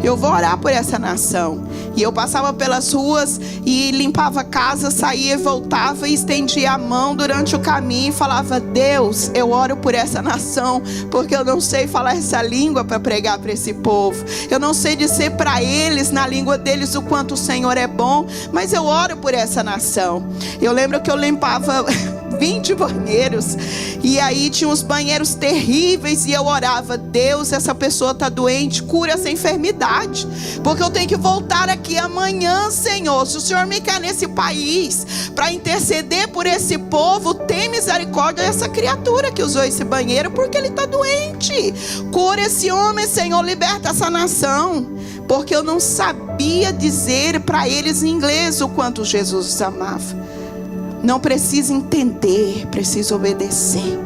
Eu vou orar por essa nação. E eu passava pelas ruas e limpava a casa, saía e voltava e estendia a mão durante o caminho e falava, Deus, eu oro por essa nação, porque eu não sei falar essa língua para pregar para esse povo. Eu não sei dizer para eles, na língua deles, o quanto o Senhor é bom, mas eu oro por essa nação. Eu lembro que eu limpava 20 banheiros. E aí tinha uns banheiros terríveis. E eu orava: Deus, essa pessoa está doente, cura essa enfermidade, porque eu tenho que voltar aqui amanhã, Senhor. Se o Senhor me quer nesse país para interceder por esse povo, tem misericórdia dessa criatura que usou esse banheiro, porque ele está doente. Cura esse homem, Senhor, liberta essa nação. Porque eu não sabia dizer para eles em inglês o quanto Jesus os amava. Não precisa entender, precisa obedecer.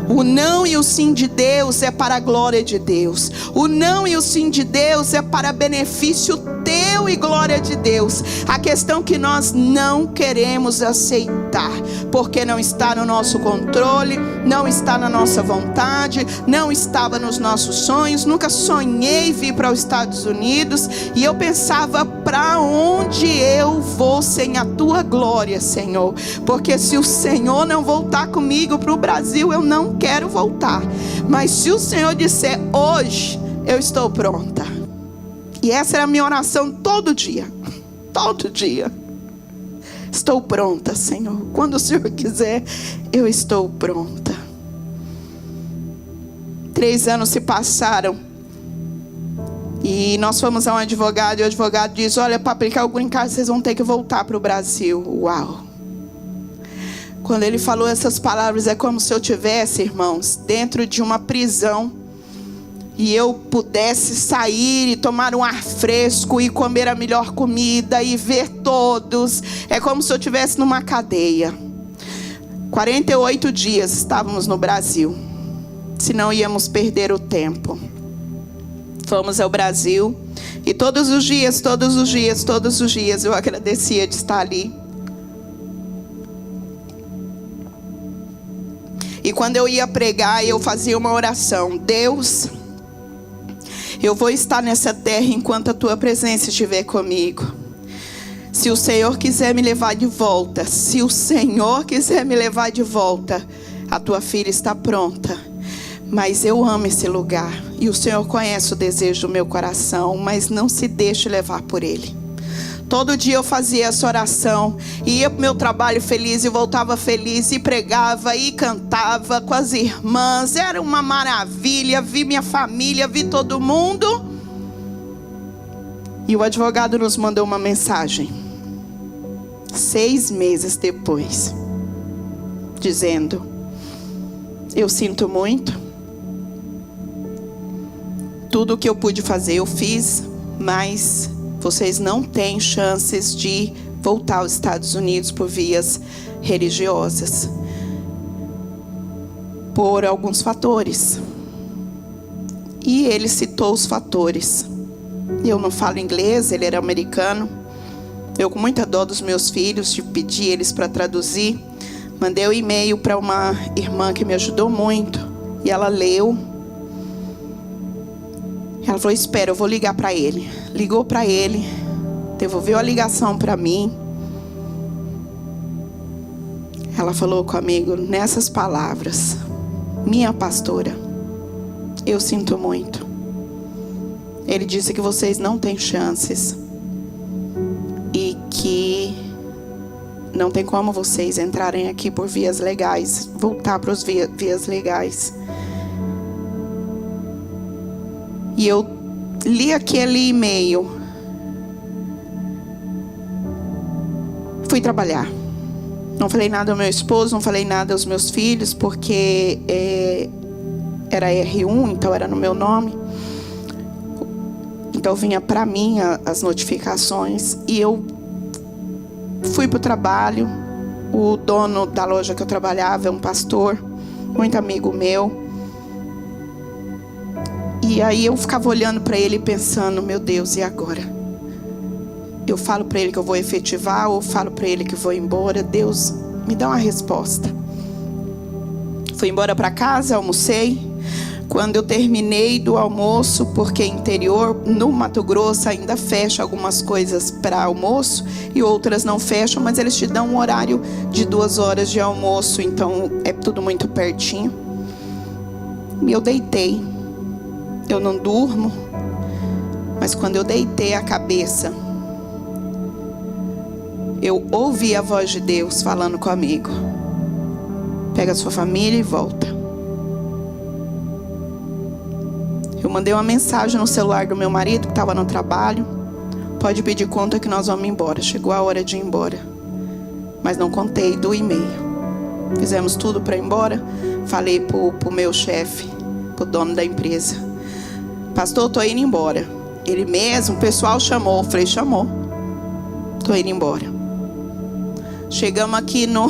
O não e o sim de Deus é para a glória de Deus. O não e o sim de Deus é para benefício teu e glória de Deus. A questão que nós não queremos aceitar, porque não está no nosso controle, não está na nossa vontade, não estava nos nossos sonhos. Nunca sonhei vir para os Estados Unidos. E eu pensava: para onde eu vou sem a tua glória, Senhor? Porque se o Senhor não voltar comigo para o Brasil, eu não quero voltar. Mas se o Senhor disser: hoje eu estou pronta. E essa era a minha oração todo dia. Todo dia. Estou pronta, Senhor. Quando o Senhor quiser, eu estou pronta. 3 anos se passaram. E nós fomos a um advogado. E o advogado diz: olha, para aplicar o green card, vocês vão ter que voltar para o Brasil. Uau. Quando ele falou essas palavras, é como se eu tivesse, irmãos, dentro de uma prisão, e eu pudesse sair e tomar um ar fresco e comer a melhor comida e ver todos. É como se eu estivesse numa cadeia. 48 dias estávamos no Brasil, senão íamos perder o tempo. Fomos ao Brasil e todos os dias eu agradecia de estar ali. E quando eu ia pregar, eu fazia uma oração: Deus, eu vou estar nessa terra enquanto a tua presença estiver comigo. Se o Senhor quiser me levar de volta, a tua filha está pronta. Mas eu amo esse lugar e o Senhor conhece o desejo do meu coração, mas não se deixe levar por ele. Todo dia eu fazia essa oração, ia para o meu trabalho feliz e voltava feliz, e pregava e cantava com as irmãs. Era uma maravilha, vi minha família, vi todo mundo. E o advogado nos mandou uma mensagem 6 meses depois, dizendo: eu sinto muito, tudo o que eu pude fazer eu fiz, mas vocês não têm chances de voltar aos Estados Unidos por vias religiosas, por alguns fatores. E ele citou os fatores. Eu não falo inglês, ele era americano. Eu, com muita dó dos meus filhos, pedi eles para traduzir. Mandei um e-mail para uma irmã que me ajudou muito, e ela leu. Ela falou: espera, eu vou ligar para ele. Ligou para ele, devolveu a ligação para mim. Ela falou comigo nessas palavras: minha pastora, eu sinto muito. Ele disse que vocês não têm chances e que não tem como vocês entrarem aqui por vias legais, voltar para as vias legais. E eu li aquele e-mail, fui trabalhar. Não falei nada ao meu esposo, não falei nada aos meus filhos, porque era R1, então era no meu nome. Então vinha para mim as notificações, e eu fui para o trabalho. O dono da loja que eu trabalhava é um pastor, muito amigo meu. E aí eu ficava olhando para ele pensando: meu Deus, e agora? Eu falo para ele que eu vou efetivar, ou falo para ele que vou embora? Deus, me dá uma resposta. Fui embora para casa, almocei. Quando eu terminei do almoço, porque interior, no Mato Grosso, ainda fecha algumas coisas para almoço e outras não fecham, mas eles te dão um horário de 2 horas de almoço, então é tudo muito pertinho. E eu deitei. Eu não durmo, mas quando eu deitei a cabeça, eu ouvi a voz de Deus falando comigo: pega a sua família e volta. Eu mandei uma mensagem no celular do meu marido que estava no trabalho. Pode pedir conta que nós vamos embora. Chegou a hora de ir embora. Mas não contei do e-mail. Fizemos tudo para ir embora. Falei pro meu chefe, pro dono da empresa: pastor, tô indo embora. Ele mesmo, o pessoal chamou. Eu falei: chamou. Tô indo embora. Chegamos aqui no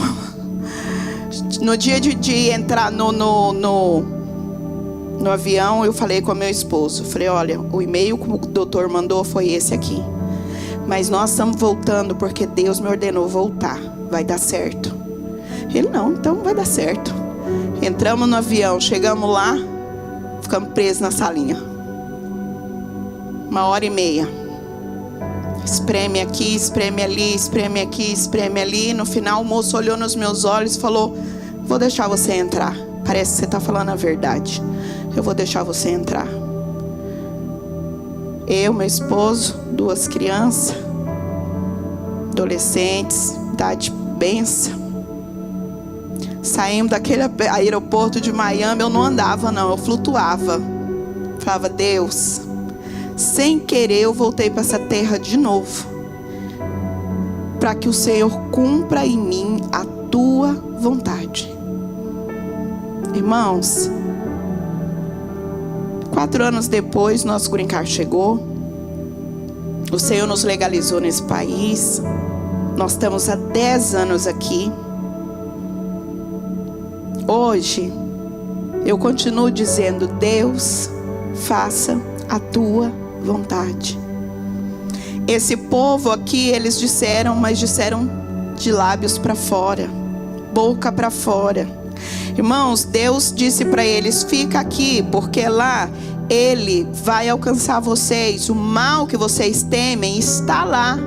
dia de entrar no avião. Eu falei com o meu esposo. Falei: olha, o e-mail que o doutor mandou foi esse aqui. Mas nós estamos voltando porque Deus me ordenou voltar. Vai dar certo. Ele: não, então vai dar certo. Entramos no avião, chegamos lá, ficamos presos na salinha. 1h30. Espreme aqui, espreme ali, espreme aqui, espreme ali. No final o moço olhou nos meus olhos e falou: vou deixar você entrar. Parece que você está falando a verdade. Eu vou deixar você entrar. Eu, meu esposo, 2 crianças, adolescentes, idade benção. Saímos daquele aeroporto de Miami. Eu não andava não, eu flutuava. Falava: Deus, sem querer eu voltei para essa terra de novo, para que o Senhor cumpra em mim a tua vontade. Irmãos, 4 anos depois, nosso green card chegou. O Senhor nos legalizou nesse país. Nós estamos há 10 anos aqui. Hoje, eu continuo dizendo: Deus, faça a tua vontade. Esse povo aqui, eles disseram, mas disseram de lábios para fora, boca para fora. Irmãos, Deus disse para eles: fica aqui, porque lá Ele vai alcançar vocês. O mal que vocês temem está lá.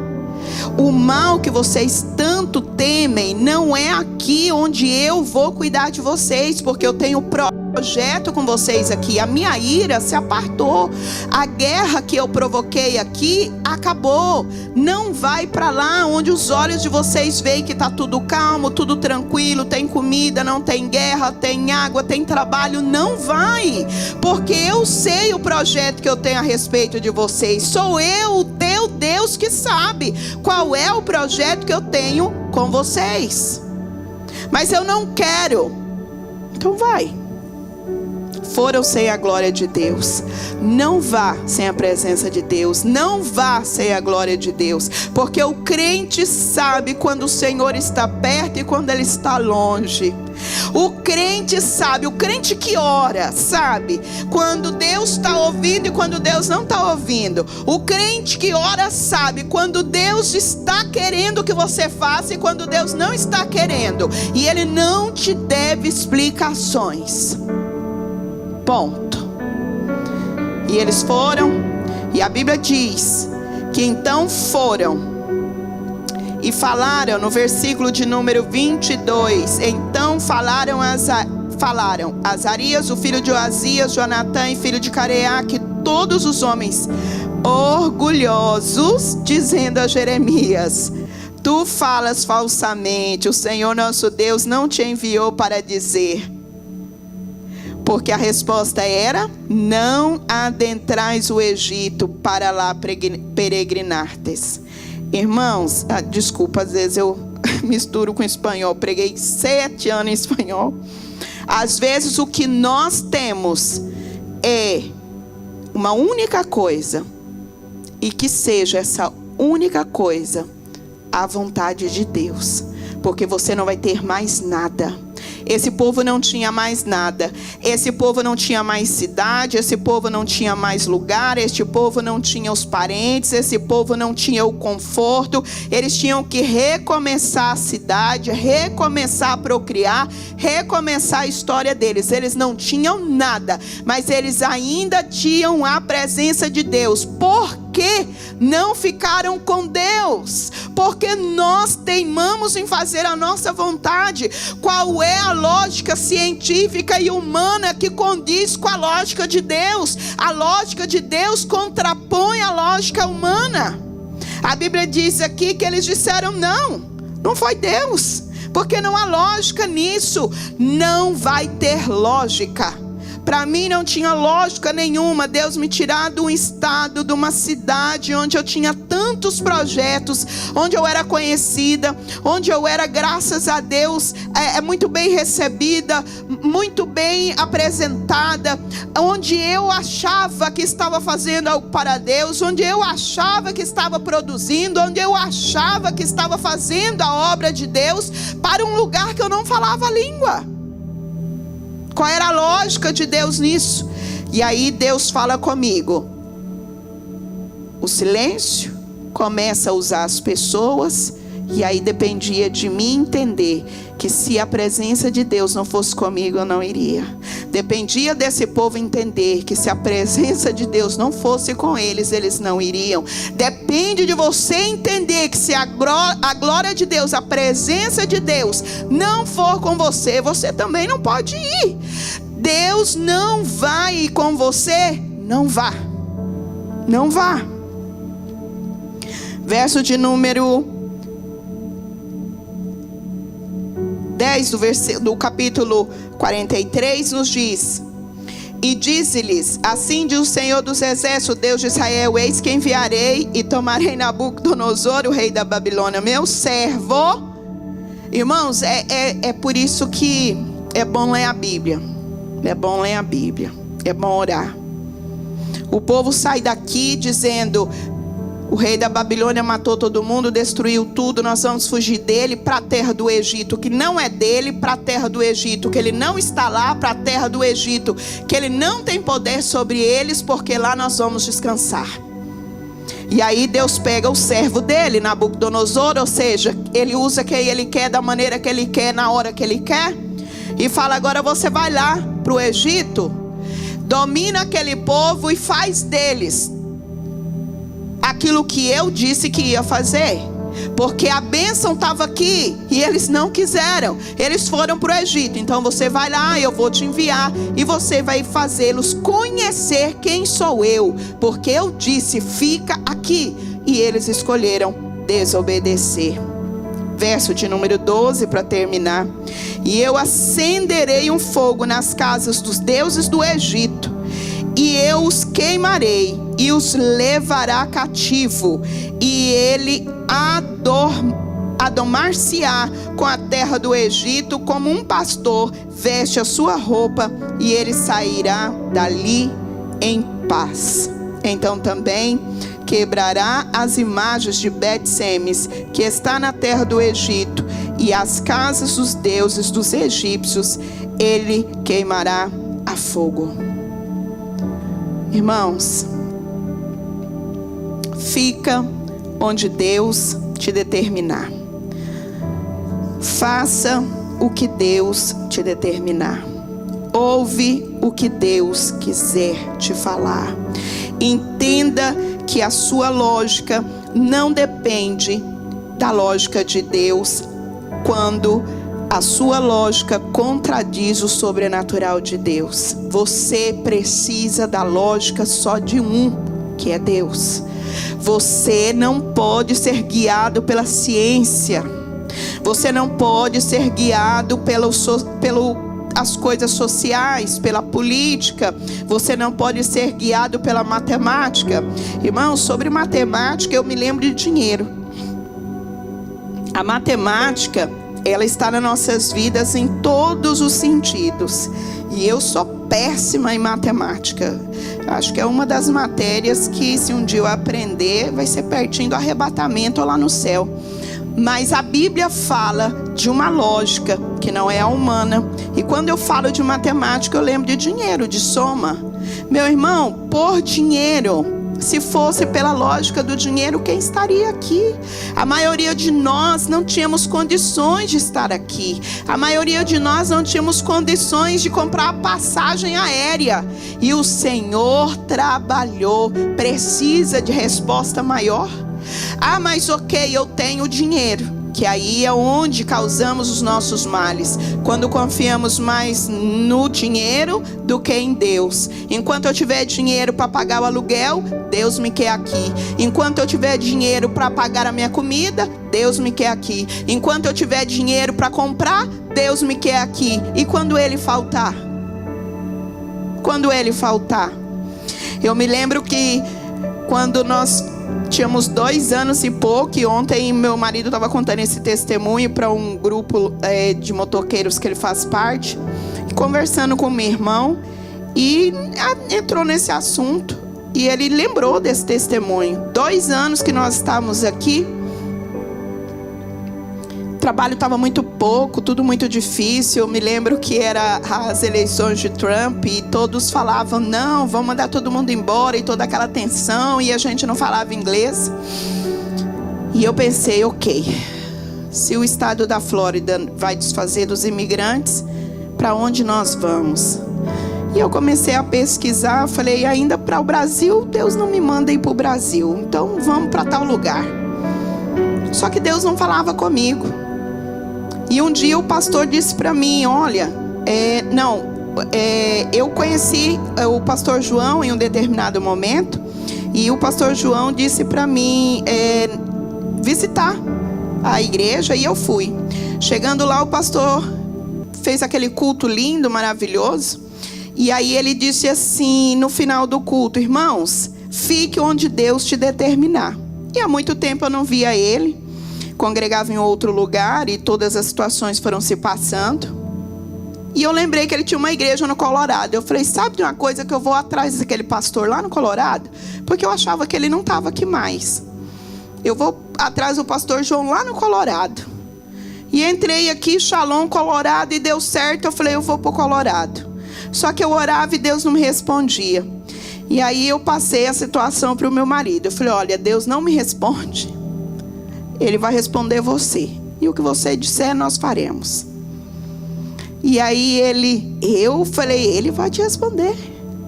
O mal que vocês tanto temem não é aqui onde eu vou cuidar de vocês, porque eu tenho projeto com vocês aqui. A minha ira se apartou. A guerra que eu provoquei aqui acabou. Não vai para lá onde os olhos de vocês veem que está tudo calmo, tudo tranquilo, tem comida, não tem guerra, tem água, tem trabalho. Não vai, porque eu sei o projeto que eu tenho a respeito de vocês. Sou eu, o teu Deus, que sabe qual é o projeto que eu tenho com vocês. Mas eu não quero. Então vai. Foram sem a glória de Deus. Não vá sem a presença de Deus. Não vá sem a glória de Deus. Porque o crente sabe quando o Senhor está perto e quando Ele está longe. O crente sabe, o crente que ora, sabe quando Deus está ouvindo e quando Deus não está ouvindo. O crente que ora sabe quando Deus está querendo que você faça e quando Deus não está querendo. E Ele não te deve explicações. Ponto. E eles foram, e a Bíblia diz que então foram e falaram, no versículo de número 22, então falaram Azarias, o filho de Oazias, Jonatã, filho de Careaque, todos os homens orgulhosos, dizendo a Jeremias: tu falas falsamente, o Senhor nosso Deus não te enviou para dizer. Porque a resposta era: não adentrais o Egito para lá peregrinartes. Irmãos, desculpa, às vezes eu misturo com espanhol. Preguei 7 anos em espanhol. Às vezes o que nós temos é uma única coisa, e que seja essa única coisa a vontade de Deus. Porque você não vai ter mais nada. Esse povo não tinha mais nada. Esse povo não tinha mais cidade. Esse povo não tinha mais lugar. Este povo não tinha os parentes. Esse povo não tinha o conforto. Eles tinham que recomeçar a cidade, recomeçar a procriar, recomeçar a história deles. Eles não tinham nada, mas eles ainda tinham a presença de Deus. Por que não ficaram com Deus? Porque nós teimamos em fazer a nossa vontade. Qual é a lógica científica e humana que condiz com a lógica de Deus? A lógica de Deus contrapõe a lógica humana. A Bíblia diz aqui que eles disseram: não foi Deus. Porque não há lógica nisso. Não vai ter lógica. Para mim não tinha lógica nenhuma Deus me tirar de um estado, de uma cidade onde eu tinha tantos projetos, onde eu era conhecida, onde eu era, graças a Deus, muito bem recebida, muito bem apresentada, onde eu achava que estava fazendo algo para Deus, onde eu achava que estava produzindo, onde eu achava que estava fazendo a obra de Deus, para um lugar que eu não falava a língua. Qual era a lógica de Deus nisso? E aí Deus fala comigo. O silêncio começa a usar as pessoas. E aí dependia de mim entender que se a presença de Deus não fosse comigo, eu não iria. Dependia desse povo entender que se a presença de Deus não fosse com eles, eles não iriam. Depende de você entender que se a glória de Deus, a presença de Deus não for com você, você também não pode ir. Deus não vai ir com você, não vá. Não vá. Verso de número 10 do capítulo 43 nos diz: e diz-lhes, assim diz o Senhor dos Exércitos, Deus de Israel: eis que enviarei e tomarei Nabucodonosor, o rei da Babilônia, meu servo. Irmãos, é por isso que é bom ler a Bíblia. É bom ler a Bíblia. É bom orar. O povo sai daqui dizendo: o rei da Babilônia matou todo mundo, destruiu tudo, nós vamos fugir dele para a terra do Egito, que não é dele, para a terra do Egito, que ele não está lá, para a terra do Egito, que ele não tem poder sobre eles, porque lá nós vamos descansar. E aí Deus pega o servo dele, Nabucodonosor, ou seja, ele usa quem ele quer, da maneira que ele quer, na hora que ele quer, e fala: agora você vai lá para o Egito, domina aquele povo e faz deles aquilo que eu disse que ia fazer. Porque a bênção estava aqui e eles não quiseram. Eles foram para o Egito. Então você vai lá, eu vou te enviar, e você vai fazê-los conhecer quem sou eu, porque eu disse: fica aqui. E eles escolheram desobedecer. Verso de número 12 para terminar: e eu acenderei um fogo nas casas dos deuses do Egito, e eu os queimarei, e os levará cativo, e ele adomar-se-á com a terra do Egito, como um pastor veste a sua roupa, e ele sairá dali em paz. Então também quebrará as imagens de Bet-Semes, que está na terra do Egito, e as casas dos deuses dos egípcios ele queimará a fogo. Irmãos, fica onde Deus te determinar. Faça o que Deus te determinar. Ouve o que Deus quiser te falar. Entenda que a sua lógica não depende da lógica de Deus, quando a sua lógica contradiz o sobrenatural de Deus. Você precisa da lógica só de um, que é Deus. Você não pode ser guiado pela ciência. Você não pode ser guiado as coisas sociais, pela política. Você não pode ser guiado pela matemática. Irmãos, sobre matemática eu me lembro de dinheiro. A matemática, ela está nas nossas vidas em todos os sentidos. E eu sou péssima em matemática. Acho que é uma das matérias que, se um dia eu aprender, vai ser pertinho do arrebatamento ou lá no céu. Mas a Bíblia fala de uma lógica que não é a humana. E quando eu falo de matemática, eu lembro de dinheiro, de soma. Meu irmão, por dinheiro, se fosse pela lógica do dinheiro, quem estaria aqui? A maioria de nós não tínhamos condições de estar aqui. A maioria de nós não tínhamos condições de comprar a passagem aérea. E o Senhor trabalhou. Precisa de resposta maior? Ah, mas ok, eu tenho dinheiro. que aí é onde causamos os nossos males. Quando confiamos mais no dinheiro do que em Deus. Enquanto eu tiver dinheiro para pagar o aluguel, Deus me quer aqui. Enquanto eu tiver dinheiro para pagar a minha comida, Deus me quer aqui. Enquanto eu tiver dinheiro para comprar, Deus me quer aqui. E quando Ele faltar? Quando Ele faltar? Eu me lembro que quando nós tínhamos 2 anos e pouco, e ontem meu marido estava contando esse testemunho para um grupo de motoqueiros que ele faz parte, conversando com meu irmão, e entrou nesse assunto, e ele lembrou desse testemunho. 2 anos que nós estávamos aqui, o trabalho estava muito pouco, tudo muito difícil. Eu me lembro que era as eleições de Trump e todos falavam, não, vamos mandar todo mundo embora, e toda aquela tensão, e a gente não falava inglês. E eu pensei, ok, se o estado da Flórida vai desfazer dos imigrantes, para onde nós vamos? E eu comecei a pesquisar, falei, ainda para o Brasil, Deus não me manda ir para o Brasil, então vamos para tal lugar. Só que Deus não falava comigo. E um dia o pastor disse para mim, olha, eu conheci o pastor João em um determinado momento, e o pastor João disse para mim visitar a igreja, e eu fui. Chegando lá, o pastor fez aquele culto lindo, maravilhoso, e aí ele disse assim, no final do culto, irmãos, fique onde Deus te determinar. E há muito tempo eu não via ele, congregava em outro lugar, e todas as situações foram se passando. E eu lembrei que ele tinha uma igreja no Colorado. Eu falei, sabe de uma coisa, que eu vou atrás daquele pastor lá no Colorado? Porque eu achava que ele não estava aqui mais. Eu vou atrás do pastor João lá no Colorado. E entrei aqui, Shalom, Colorado, e deu certo. Eu falei, eu vou para o Colorado. Só que eu orava e Deus não me respondia. E aí eu passei a situação para o meu marido. Eu falei, olha, Deus não me responde, Ele vai responder você. E o que você disser, nós faremos. E aí eu falei, Ele vai te responder.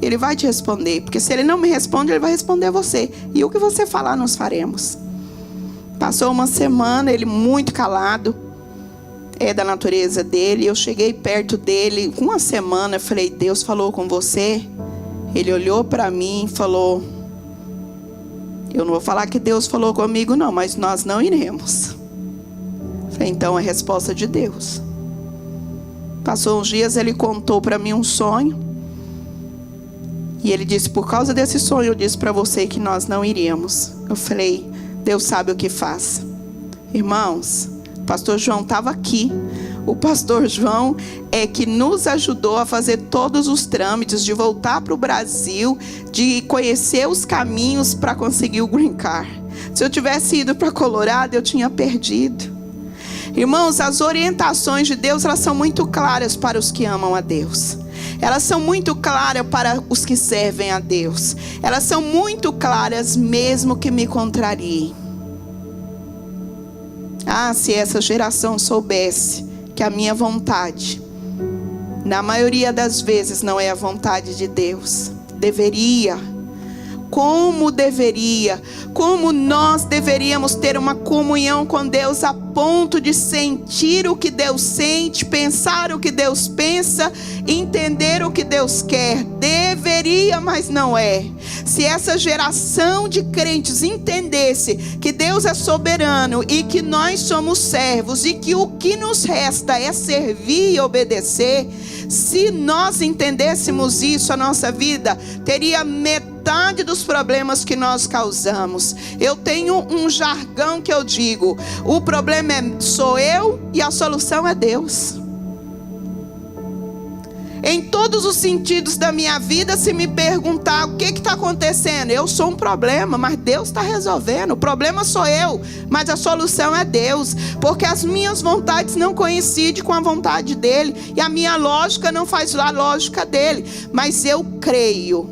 Ele vai te responder. Porque se Ele não me responde, Ele vai responder você. E o que você falar, nós faremos. Passou uma semana, ele muito calado. É da natureza dele. Eu cheguei perto dele, com uma semana, eu falei, Deus falou com você? Ele olhou para mim e falou, eu não vou falar que Deus falou comigo não, mas nós não iremos. Falei, então é resposta de Deus. Passou uns dias, ele contou para mim um sonho. E ele disse, por causa desse sonho, eu disse para você que nós não iríamos. Eu falei, Deus sabe o que faz. Irmãos, o pastor João estava aqui. O pastor João é que nos ajudou a fazer todos os trâmites de voltar para o Brasil, de conhecer os caminhos para conseguir o green card. Se eu tivesse ido para Colorado, eu tinha perdido. Irmãos, as orientações de Deus, elas são muito claras para os que amam a Deus. Elas são muito claras para os que servem a Deus. Elas são muito claras mesmo que me contrariem. Ah, se essa geração soubesse que a minha vontade, na maioria das vezes, não é a vontade de Deus. Deveria. Como deveria. Como nós deveríamos ter uma comunhão com Deus a ponto de sentir o que Deus sente, pensar o que Deus pensa, entender o que Deus quer. Deveria, mas não é. Se essa geração de crentes entendesse que Deus é soberano e que nós somos servos e que o que nos resta é servir e obedecer, se nós entendêssemos isso, a nossa vida teria metade dos problemas que nós causamos. Eu tenho um jargão que eu digo, o problema sou eu e a solução é Deus. Em todos os sentidos da minha vida, se me perguntar o que está acontecendo, eu sou um problema, mas Deus está resolvendo. O problema sou eu, mas a solução é Deus. Porque as minhas vontades não coincidem com a vontade dEle, e a minha lógica não faz a lógica dEle. Mas eu creio,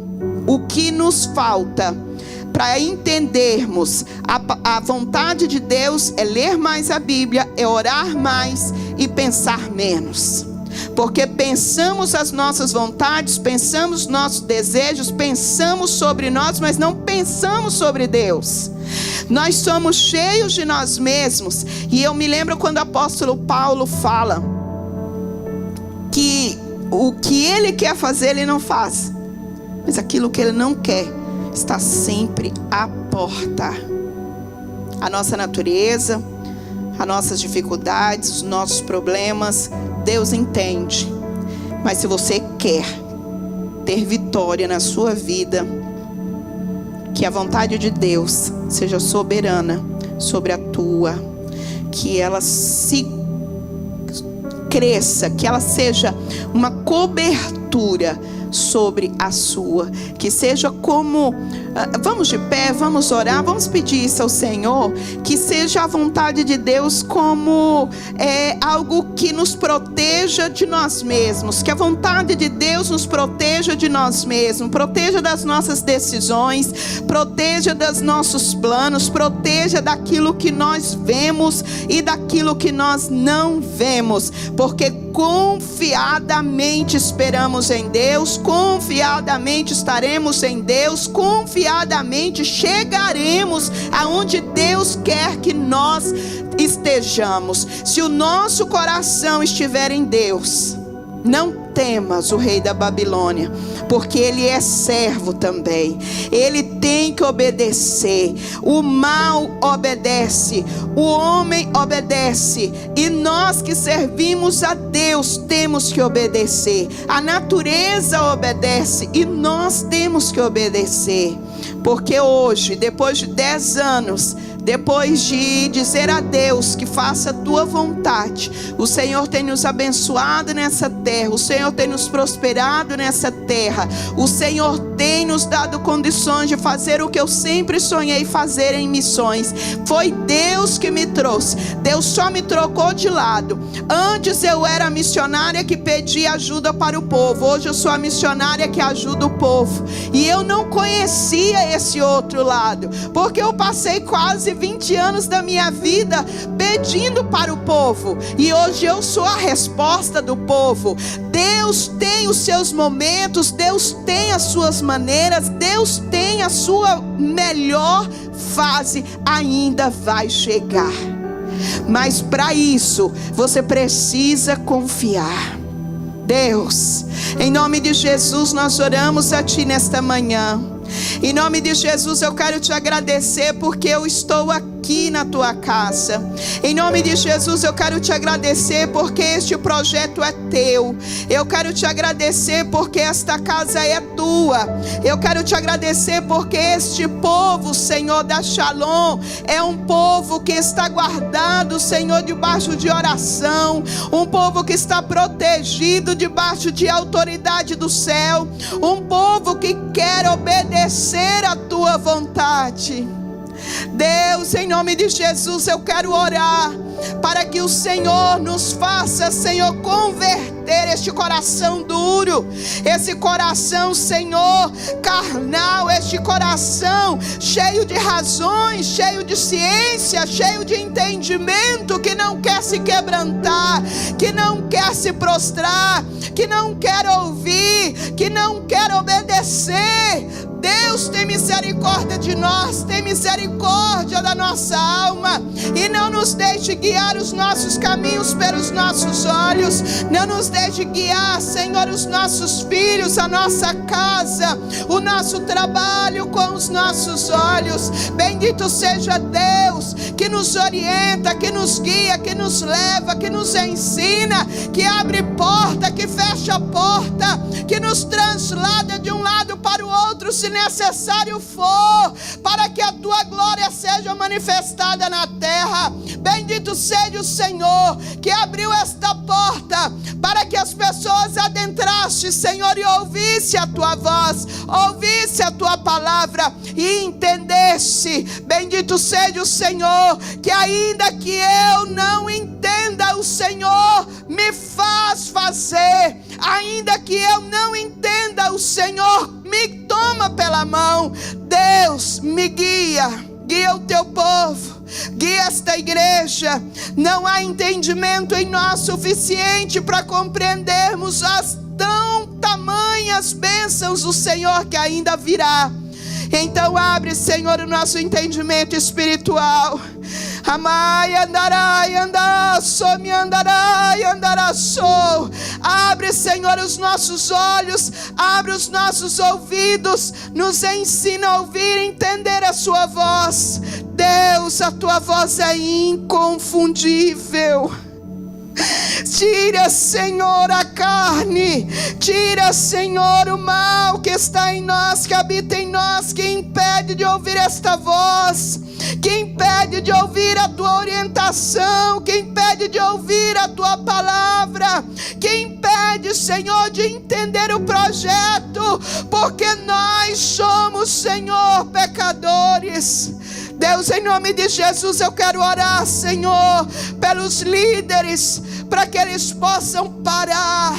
o que nos falta para entendermos a vontade de Deus é ler mais a Bíblia, é orar mais e pensar menos. Porque pensamos as nossas vontades, pensamos nossos desejos, pensamos sobre nós, mas não pensamos sobre Deus. Nós somos cheios de nós mesmos. E eu me lembro quando o apóstolo Paulo fala que o que ele quer fazer, ele não faz, mas aquilo que ele não quer está sempre à porta. A nossa natureza, as nossas dificuldades, os nossos problemas, Deus entende. Mas se você quer ter vitória na sua vida, que a vontade de Deus seja soberana sobre a tua, que ela se cresça, que ela seja uma cobertura sobre a sua, que seja como, vamos de pé, vamos orar, vamos pedir isso ao Senhor, que seja a vontade de Deus como algo que nos proteja de nós mesmos, que a vontade de Deus nos proteja de nós mesmos, proteja das nossas decisões, proteja dos nossos planos, proteja daquilo que nós vemos e daquilo que nós não vemos, porque confiadamente esperamos em Deus, confiadamente estaremos em Deus, confiadamente chegaremos aonde Deus quer que nós estejamos. Se o nosso coração estiver em Deus, não temas o rei da Babilônia, porque ele é servo também. Ele tem que obedecer. O mal obedece, o homem obedece, e nós que servimos a Deus temos que obedecer. A natureza obedece e nós temos que obedecer. Porque hoje, depois de 10 anos, depois de dizer a Deus que faça a tua vontade, o Senhor tem nos abençoado nessa terra, o Senhor tem nos prosperado nessa terra, o Senhor tem nos dado condições de fazer o que eu sempre sonhei fazer em missões. Foi Deus que me trouxe. Deus só me trocou de lado. Antes eu era a missionária que pedia ajuda para o povo, hoje eu sou a missionária que ajuda o povo. E eu não conhecia esse outro lado, porque eu passei quase 20 anos da minha vida pedindo para o povo, e hoje eu sou a resposta do povo. Deus tem os seus momentos, Deus tem as suas maneiras, Deus tem a sua melhor fase, ainda vai chegar. Mas para isso você precisa confiar. Deus, em nome de Jesus nós oramos a Ti nesta manhã. Em nome de Jesus eu quero Te agradecer porque eu estou aqui na Tua casa. Em nome de Jesus eu quero Te agradecer porque este projeto é Teu. Eu quero Te agradecer porque esta casa é Tua. Eu quero Te agradecer porque este povo, Senhor, da Shalom, é um povo que está guardado, Senhor, debaixo de oração. Um povo que está protegido debaixo de autoridade do céu. Um povo que quer obedecer a Tua vontade. Deus, em nome de Jesus, eu quero orar para que o Senhor nos faça, Senhor, converter este coração duro, esse coração, Senhor, carnal, este coração cheio de razões, cheio de ciência, cheio de entendimento, que não quer se quebrantar, que não quer se prostrar, que não quer ouvir, que não quer obedecer. Deus, tem misericórdia de nós, tem misericórdia da nossa alma, e não nos deixe guiar os nossos caminhos pelos nossos olhos, não nos deixe guiar, Senhor, os nossos filhos, a nossa casa, o nosso trabalho com os nossos olhos. Bendito seja Deus, que nos orienta, que nos guia, que nos leva, que nos ensina, que abre porta, que fecha porta, que nos translada de um lado para o outro, se necessário for, para que a Tua glória seja manifestada na terra. Bendito seja o Senhor que abriu esta porta para que as pessoas adentrassem, Senhor, e ouvissem a Tua voz, ouvissem a Tua palavra e entendesse. Bendito seja o Senhor que, ainda que eu não entenda, o Senhor me faz fazer. Ainda que eu não entenda, o Senhor me toma pela mão. Deus, me guia, guia o Teu povo, guia esta igreja. Não há entendimento em nós suficiente para compreendermos as tão tamanhas bênçãos do Senhor que ainda virá. Então abre, Senhor, o nosso entendimento espiritual. Amai, andarai, andará, me andará, sou. Abre, Senhor, os nossos olhos, abre os nossos ouvidos, nos ensina a ouvir e entender a sua voz. Deus, a tua voz é inconfundível. Tira, Senhor, a carne, tira, Senhor, o mal que está em nós, que habita em nós, que impede de ouvir esta voz, que impede de ouvir a tua orientação, que impede de ouvir a tua palavra, que impede, Senhor, de entender o projeto, porque nós somos, Senhor, pecadores. Deus, em nome de Jesus, eu quero orar, Senhor, pelos líderes, para que eles possam parar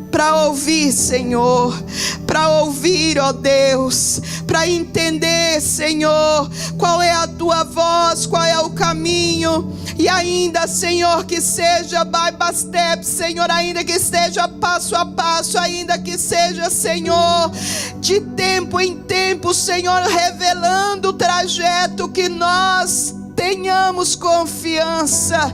para ouvir, Senhor, para ouvir, ó Deus, para entender, Senhor, qual é a tua voz, qual é o caminho, e ainda, Senhor, que seja by step, Senhor, ainda que esteja passo a passo, ainda que seja, Senhor, de tempo em tempo, Senhor, revelando o trajeto que nós tenhamos confiança.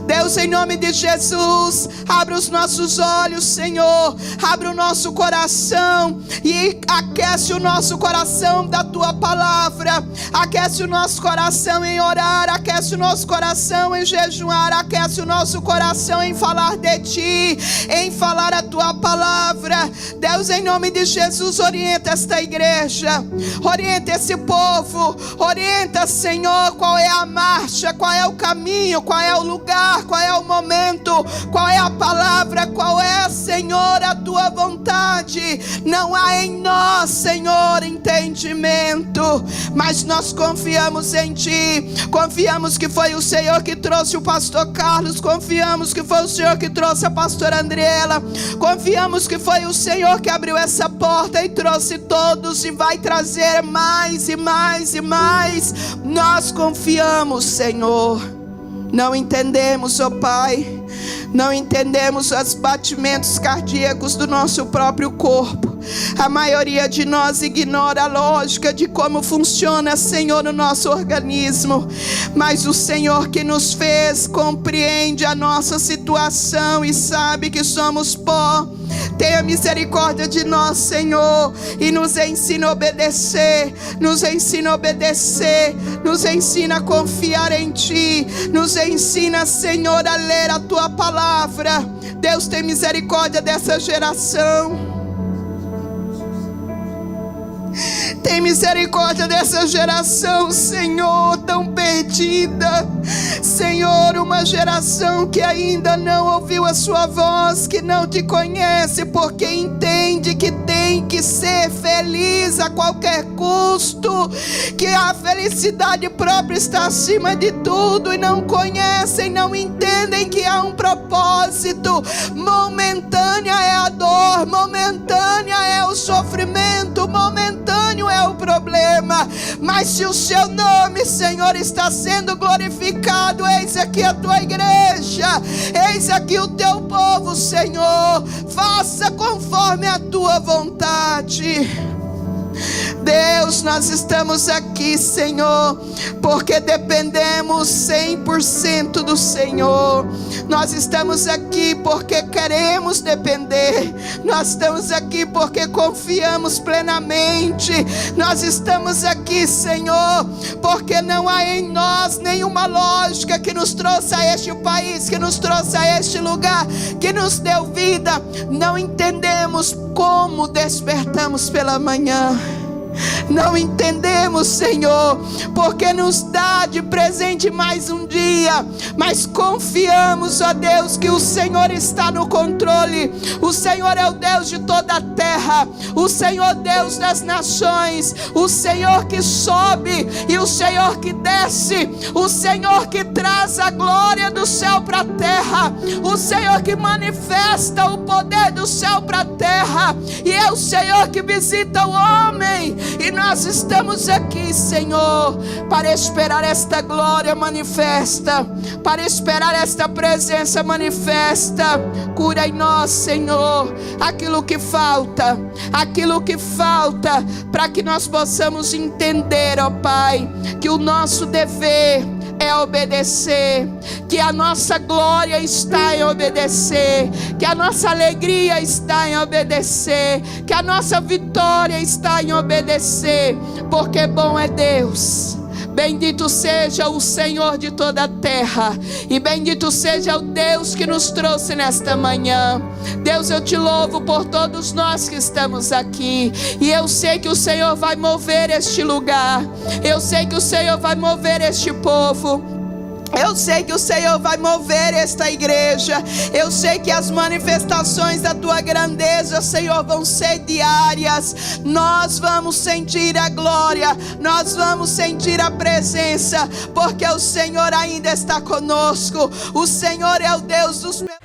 Deus, em nome de Jesus, abre os nossos olhos, Senhor, abre o nosso coração e aquece o nosso coração da tua palavra, aquece o nosso coração em orar, aquece o nosso coração em jejuar, aquece o nosso coração em falar de ti, em falar a tua palavra. Deus, em nome de Jesus, orienta esta igreja, orienta esse povo, orienta, Senhor, qual é a marcha, qual é o caminho, qual é o lugar, qual é o momento, qual é a palavra, qual é, Senhor, a tua vontade. Não há em nós, Senhor, entendimento, mas nós confiamos em ti, confiamos que foi o Senhor que trouxe o pastor Carlos, confiamos que foi o Senhor que trouxe a pastora Andriela, confiamos que foi o Senhor que abriu essa porta e trouxe todos e vai trazer mais e mais e mais. Nós confiamos, Senhor. Não entendemos, ó Pai, não entendemos os batimentos cardíacos do nosso próprio corpo. A maioria de nós ignora a lógica de como funciona, Senhor, o nosso organismo. Mas o Senhor que nos fez compreende a nossa situação e sabe que somos pó. Tenha misericórdia de nós, Senhor, e nos ensina a obedecer, nos ensina a obedecer, nos ensina a confiar em ti, nos ensina, Senhor, a ler a tua palavra. Deus, tem misericórdia dessa geração. Tem misericórdia dessa geração, Senhor, tão perdida. Senhor, uma geração que ainda não ouviu a sua voz, que não te conhece, porque entende que tem que ser feliz a qualquer custo, que a felicidade própria está acima de tudo, e não conhecem, não entendem que há um propósito. Momentânea é a dor, momentânea é o sofrimento, momentâneo é o problema, mas se o seu nome, Senhor, está sendo glorificado, eis aqui a tua igreja, eis aqui o teu povo, Senhor, faça conforme a tua vontade. Deus, nós estamos aqui, Senhor, porque dependemos 100% do Senhor. Nós estamos aqui porque queremos depender. Nós estamos aqui porque confiamos plenamente. Nós estamos aqui, Senhor, porque não há em nós nenhuma lógica que nos trouxe a este país, que nos trouxe a este lugar, que nos deu vida. Não entendemos como despertamos pela manhã. Não entendemos, Senhor, porque nos dá de presente mais um dia, mas confiamos, ó Deus, que o Senhor está no controle. O Senhor é o Deus de toda a terra, o Senhor Deus das nações, o Senhor que sobe e o Senhor que desce, o Senhor que traz a glória do céu para a terra, o Senhor que manifesta o poder do céu para a terra, e é o Senhor que visita o homem. E nós estamos aqui, Senhor, para esperar esta glória manifesta, para esperar esta presença manifesta. Cura em nós, Senhor, aquilo que falta para que nós possamos entender, ó Pai, que o nosso dever é obedecer, que a nossa glória está em obedecer, que a nossa alegria está em obedecer, que a nossa vitória está em obedecer, porque bom é Deus. Bendito seja o Senhor de toda a terra, e bendito seja o Deus que nos trouxe nesta manhã. Deus, eu te louvo por todos nós que estamos aqui, e eu sei que o Senhor vai mover este lugar, eu sei que o Senhor vai mover este povo, eu sei que o Senhor vai mover esta igreja. Eu sei que as manifestações da tua grandeza, Senhor, vão ser diárias. Nós vamos sentir a glória, nós vamos sentir a presença, porque o Senhor ainda está conosco. O Senhor é o Deus dos meus